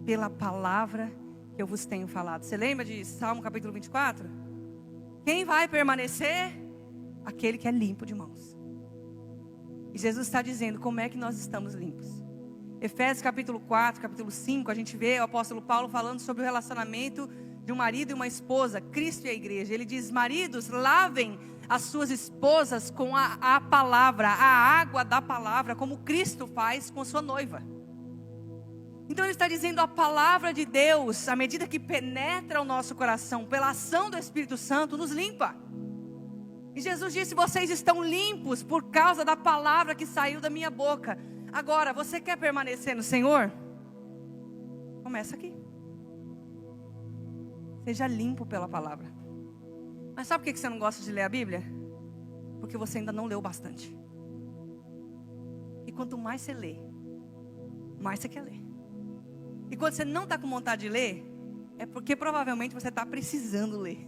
[SPEAKER 1] pela palavra que eu vos tenho falado. Você lembra de Salmo capítulo 24? Quem vai permanecer? Aquele que é limpo de mãos. E Jesus está dizendo como é que nós estamos limpos. Efésios capítulo 4, capítulo 5, a gente vê o apóstolo Paulo falando sobre o relacionamento de um marido e uma esposa, Cristo e a igreja. Ele diz, maridos, lavem as suas esposas com a palavra, a água da palavra, como Cristo faz com sua noiva. Então ele está dizendo, a palavra de Deus, à medida que penetra o nosso coração, pela ação do Espírito Santo, nos limpa. E Jesus disse, vocês estão limpos por causa da palavra que saiu da minha boca. Agora, você quer permanecer no Senhor? Começa aqui. Seja limpo pela palavra. Mas sabe por que você não gosta de ler a Bíblia? Porque você ainda não leu bastante. E quanto mais você lê, mais você quer ler. E quando você não está com vontade de ler, é porque provavelmente você está precisando ler.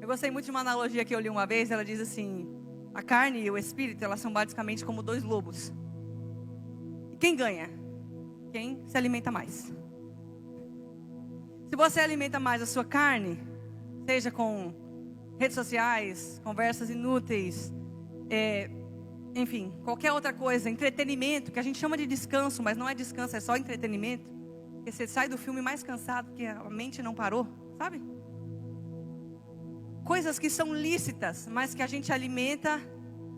[SPEAKER 1] Eu gostei muito de uma analogia que eu li uma vez. Ela diz assim, a carne e o espírito, elas são basicamente como dois lobos. E quem ganha? Quem se alimenta mais. Se você alimenta mais a sua carne, seja com redes sociais, conversas inúteis, enfim, qualquer outra coisa, entretenimento, que a gente chama de descanso, mas não é descanso, é só entretenimento. Porque você sai do filme mais cansado, porque a mente não parou, sabe? Coisas que são lícitas, mas que a gente alimenta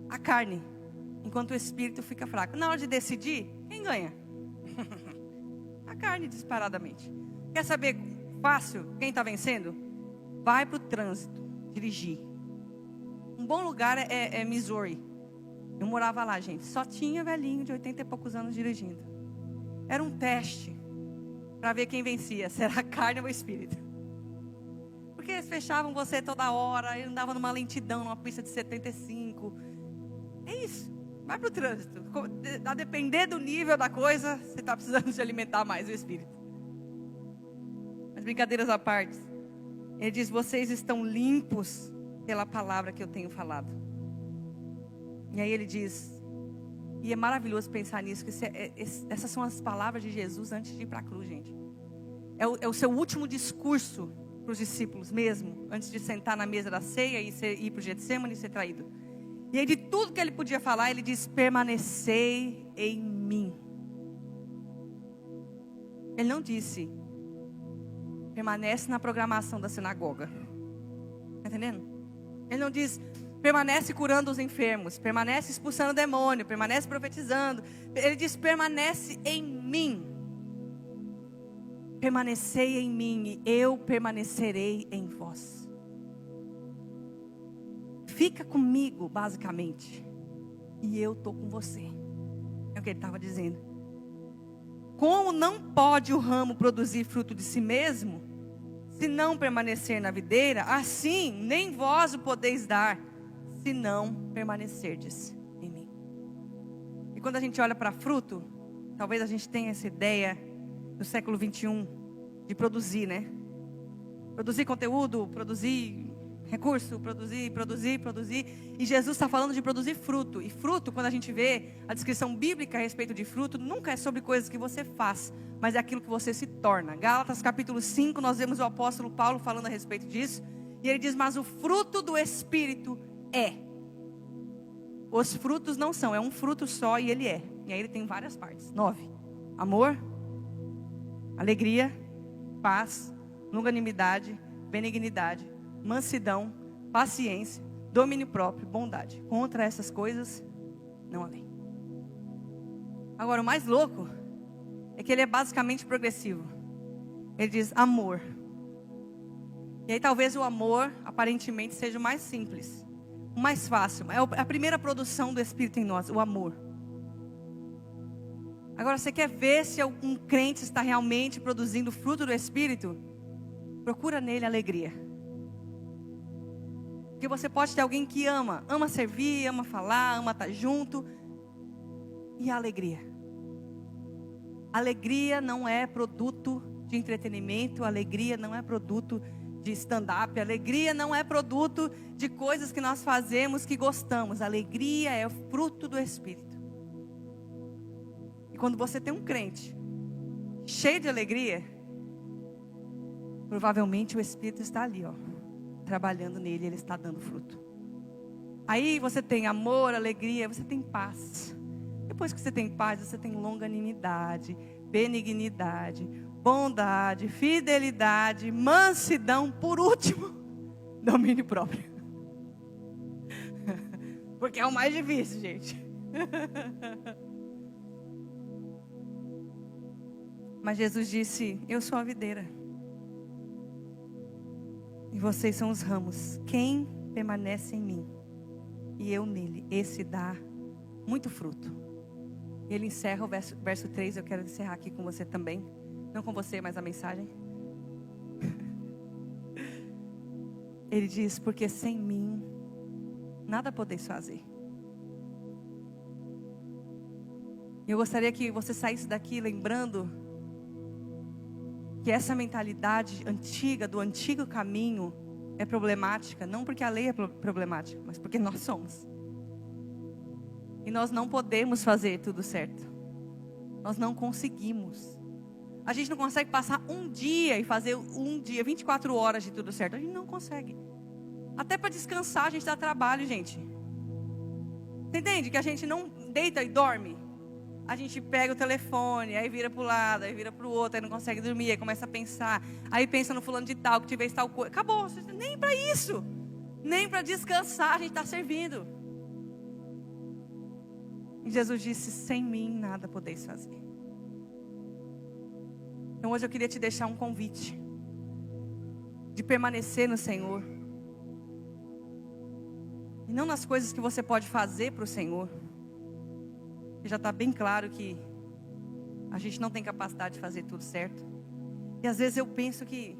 [SPEAKER 1] a carne, enquanto o espírito fica fraco. Na hora de decidir, quem ganha? A carne, disparadamente. Quer saber fácil quem está vencendo? Vai para o trânsito, dirigir. Um bom lugar é Missouri. Eu morava lá, gente. Só tinha velhinho de 80 e poucos anos dirigindo. Era um teste para ver quem vencia, se era a carne ou o espírito. Porque eles fechavam você toda hora, ele andava numa lentidão, numa pista de 75. É isso. Vai para o trânsito. A depender do nível da coisa, você está precisando de alimentar mais o espírito. Mas brincadeiras à parte. Ele diz, vocês estão limpos pela palavra que eu tenho falado. E aí ele diz, e é maravilhoso pensar nisso, que essas são as palavras de Jesus antes de ir para a cruz, gente. É o seu último discurso para os discípulos mesmo, antes de sentar na mesa da ceia e ir para o Getsemane e ser traído. E aí de tudo que ele podia falar, ele diz, permanecei em mim. Ele não disse, permanece na programação da sinagoga. Está entendendo? Ele não diz, permanece curando os enfermos, permanece expulsando o demônio, permanece profetizando. Ele diz, permanece em mim. Permanecei em mim e eu permanecerei em vós. Fica comigo, basicamente, e eu estou com você. É o que ele estava dizendo. Como não pode o ramo produzir fruto de si mesmo, se não permanecer na videira, assim nem vós o podeis dar, se não permanecerdes em mim. E quando a gente olha para fruto, talvez a gente tenha essa ideia do século 21 de produzir, né? Produzir conteúdo, produzir recurso, produzir. E Jesus está falando de produzir fruto. E fruto, quando a gente vê a descrição bíblica a respeito de fruto, nunca é sobre coisas que você faz, mas é aquilo que você se torna. Gálatas capítulo 5, nós vemos o apóstolo Paulo falando a respeito disso. E ele diz, mas o fruto do Espírito é. Os frutos não são, é um fruto só e ele é. E aí ele tem várias partes. 9. Amor, alegria, paz, longanimidade, benignidade, mansidão, paciência, domínio próprio, bondade. Contra essas coisas não a lei. Agora, o mais louco é que ele é basicamente progressivo. Ele diz amor. E aí talvez o amor, aparentemente, seja o mais simples, o mais fácil. É a primeira produção do Espírito em nós, o amor. Agora, você quer ver se um crente está realmente produzindo o fruto do Espírito? Procura nele alegria. Porque você pode ter alguém que ama servir, ama falar, ama estar junto. E a alegria. Alegria não é produto de entretenimento, alegria não é produto de stand-up, alegria não é produto de coisas que nós fazemos que gostamos. Alegria é o fruto do Espírito. E quando você tem um crente cheio de alegria, provavelmente o Espírito está ali, trabalhando nele, ele está dando fruto. Aí você tem amor, alegria, você tem paz. Depois que você tem paz, você tem longanimidade, benignidade, bondade, fidelidade, mansidão, por último, domínio próprio. Porque é o mais difícil, gente. Mas Jesus disse: eu sou a videira e vocês são os ramos. Quem permanece em mim e eu nele, esse dá muito fruto. Ele encerra o verso 3, eu quero encerrar aqui com você também. Não com você, mas a mensagem. Ele diz: porque sem mim nada podeis fazer. Eu gostaria que você saísse daqui lembrando que essa mentalidade antiga, do antigo caminho, é problemática. Não porque a lei é problemática, mas porque nós somos. E nós não podemos fazer tudo certo. Nós não conseguimos. A gente não consegue passar um dia e fazer 24 horas de tudo certo. A gente não consegue. Até para descansar a gente dá trabalho, gente. Você entende que a gente não deita e dorme? A gente pega o telefone, aí vira para o lado, aí vira para o outro, aí não consegue dormir, aí começa a pensar. Aí pensa no fulano de tal, que te fez tal coisa. Acabou, nem para isso. Nem para descansar a gente está servindo. E Jesus disse: sem mim nada podeis fazer. Então hoje eu queria te deixar um convite de permanecer no Senhor. E não nas coisas que você pode fazer para o Senhor. E já está bem claro que a gente não tem capacidade de fazer tudo certo. E às vezes eu penso que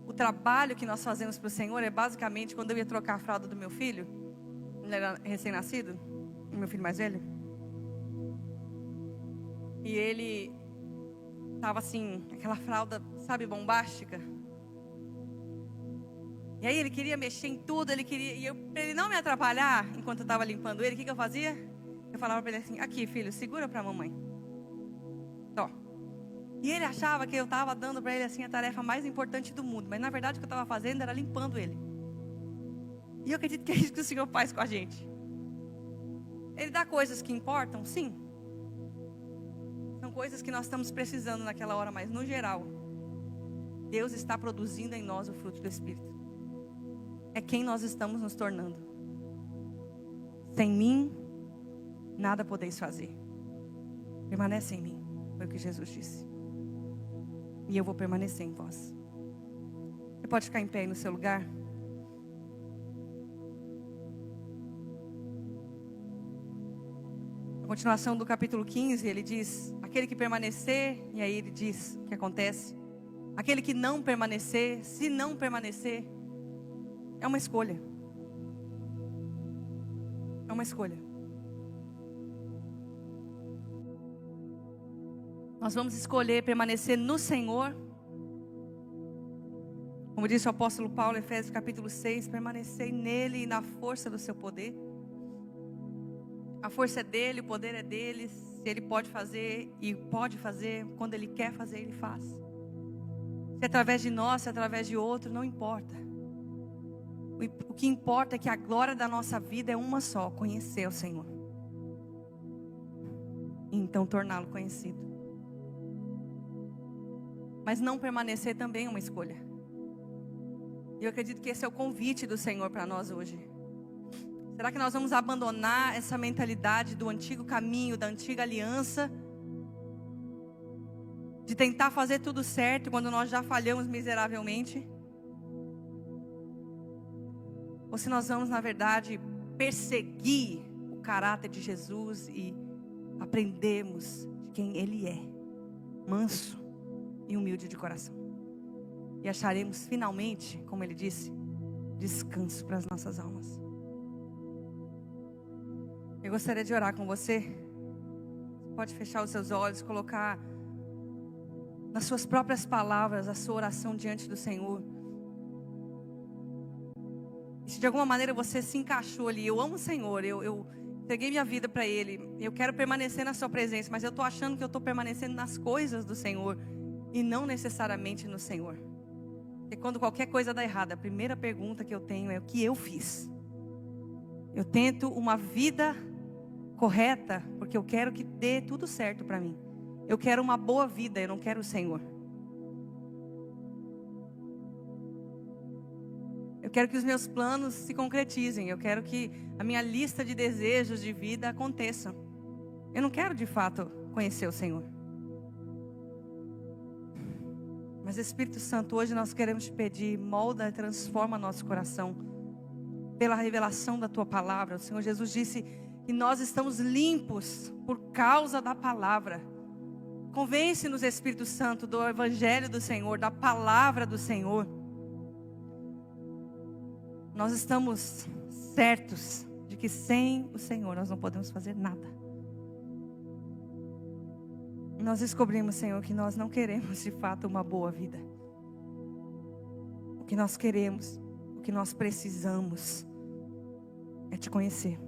[SPEAKER 1] o trabalho que nós fazemos para o Senhor é basicamente quando eu ia trocar a fralda do meu filho. Ele era recém-nascido, o meu filho mais velho. E ele estava assim, aquela fralda, sabe, bombástica. E aí ele queria mexer em tudo, e para ele não me atrapalhar enquanto eu estava limpando ele, o que eu fazia? Eu falava para ele assim: aqui, filho, segura para a mamãe. Tó. E ele achava que eu estava dando para ele assim a tarefa mais importante do mundo, mas na verdade o que eu estava fazendo era limpando ele. E eu acredito que é isso que o Senhor faz com a gente. Ele dá coisas que importam, sim. São coisas que nós estamos precisando naquela hora, mas no geral, Deus está produzindo em nós o fruto do Espírito. É quem nós estamos nos tornando. Sem mim nada podeis fazer. Permanece em mim, foi o que Jesus disse. E eu vou permanecer em vós. Você pode ficar em pé aí no seu lugar? Na continuação do capítulo 15, ele diz: aquele que permanecer, e aí ele diz o que acontece. Aquele que não permanecer, se não permanecer, é uma escolha. É uma escolha. Nós vamos escolher permanecer no Senhor. Como disse o apóstolo Paulo em Efésios capítulo 6, permanecer nele e na força do seu poder. A força é dele, o poder é dele. Se ele pode fazer e pode fazer, quando ele quer fazer, ele faz. Se é através de nós, se é através de outro, não importa. O que importa é que a glória da nossa vida é uma só: conhecer o Senhor. E então torná-lo conhecido. Mas não permanecer também é uma escolha. E eu acredito que esse é o convite do Senhor para nós hoje. Será que nós vamos abandonar essa mentalidade do antigo caminho, da antiga aliança? De tentar fazer tudo certo quando nós já falhamos miseravelmente? Ou se nós vamos, na verdade, perseguir o caráter de Jesus e aprendermos de quem Ele é, manso e humilde de coração. E acharemos finalmente, como Ele disse, descanso para as nossas almas. Eu gostaria de orar com você. Você pode fechar os seus olhos, colocar nas suas próprias palavras a sua oração diante do Senhor. E se de alguma maneira você se encaixou ali, eu amo o Senhor, eu entreguei minha vida para Ele, eu quero permanecer na sua presença, mas eu estou achando que eu estou permanecendo nas coisas do Senhor e não necessariamente no Senhor. Porque quando qualquer coisa dá errado, a primeira pergunta que eu tenho é: o que eu fiz? Eu tento uma vida correta porque eu quero que dê tudo certo para mim. Eu quero uma boa vida, eu não quero o Senhor. Eu quero que os meus planos se concretizem. Eu quero que a minha lista de desejos de vida aconteça. Eu não quero de fato conhecer o Senhor. Mas Espírito Santo, hoje nós queremos te pedir: molda e transforma nosso coração pela revelação da tua palavra. O Senhor Jesus disse que nós estamos limpos por causa da palavra. Convence-nos, Espírito Santo, do Evangelho do Senhor, da palavra do Senhor. Nós estamos certos de que sem o Senhor nós não podemos fazer nada. Nós descobrimos, Senhor, que nós não queremos de fato uma boa vida. O que nós queremos, o que nós precisamos é te conhecer.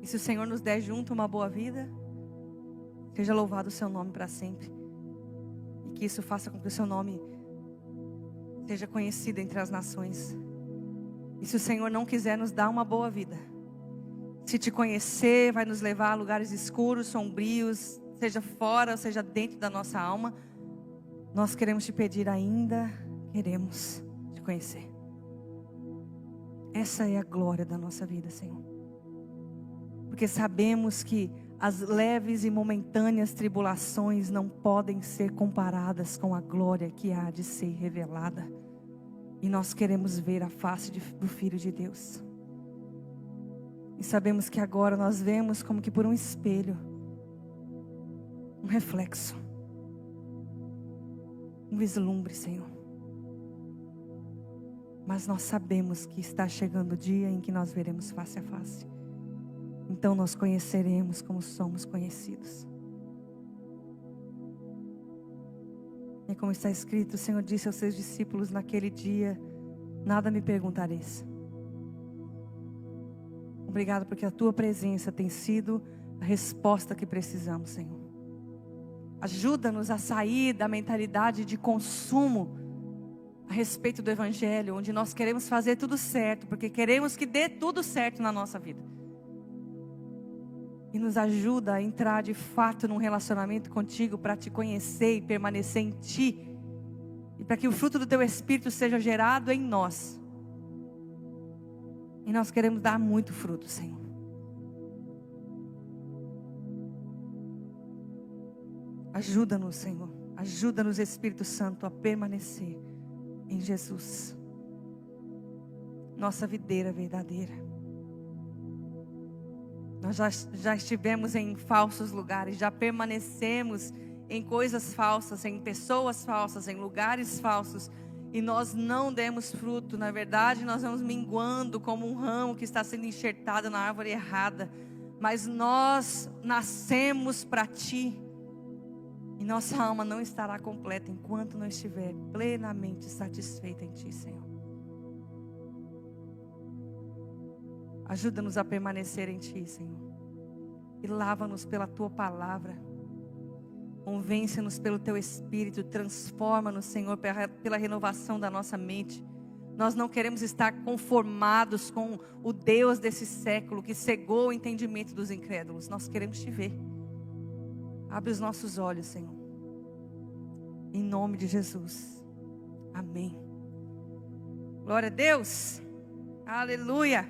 [SPEAKER 1] E se o Senhor nos der junto uma boa vida, seja louvado o seu nome para sempre. E que isso faça com que o seu nome seja conhecido entre as nações. E se o Senhor não quiser nos dar uma boa vida, se te conhecer vai nos levar a lugares escuros, sombrios, seja fora ou seja dentro da nossa alma, nós queremos te pedir ainda, queremos te conhecer. Essa é a glória da nossa vida, Senhor. Porque sabemos que as leves e momentâneas tribulações não podem ser comparadas com a glória que há de ser revelada. E nós queremos ver a face do Filho de Deus. E sabemos que agora nós vemos como que por um espelho, um reflexo, um vislumbre, Senhor. Mas nós sabemos que está chegando o dia em que nós veremos face a face. Então nós conheceremos como somos conhecidos. E como está escrito, o Senhor disse aos seus discípulos naquele dia: nada me perguntareis. Obrigado porque a tua presença tem sido a resposta que precisamos, Senhor. Ajuda-nos a sair da mentalidade de consumo a respeito do Evangelho, onde nós queremos fazer tudo certo, porque queremos que dê tudo certo na nossa vida. E nos ajuda a entrar de fato num relacionamento contigo para te conhecer e permanecer em ti. E para que o fruto do teu Espírito seja gerado em nós. E nós queremos dar muito fruto, Senhor. Ajuda-nos, Senhor. Ajuda-nos, Espírito Santo, a permanecer em Jesus. Nossa videira verdadeira. Nós já estivemos em falsos lugares, já permanecemos em coisas falsas, em pessoas falsas, em lugares falsos. E nós não demos fruto. Na verdade, nós vamos minguando como um ramo que está sendo enxertado na árvore errada. Mas nós nascemos para Ti. E nossa alma não estará completa enquanto não estiver plenamente satisfeita em Ti, Senhor. Ajuda-nos a permanecer em Ti, Senhor. E lava-nos pela Tua palavra. Convence-nos pelo Teu Espírito. Transforma-nos, Senhor, pela renovação da nossa mente. Nós não queremos estar conformados com o Deus desse século que cegou o entendimento dos incrédulos. Nós queremos Te ver. Abre os nossos olhos, Senhor. Em nome de Jesus. Amém. Glória a Deus. Aleluia.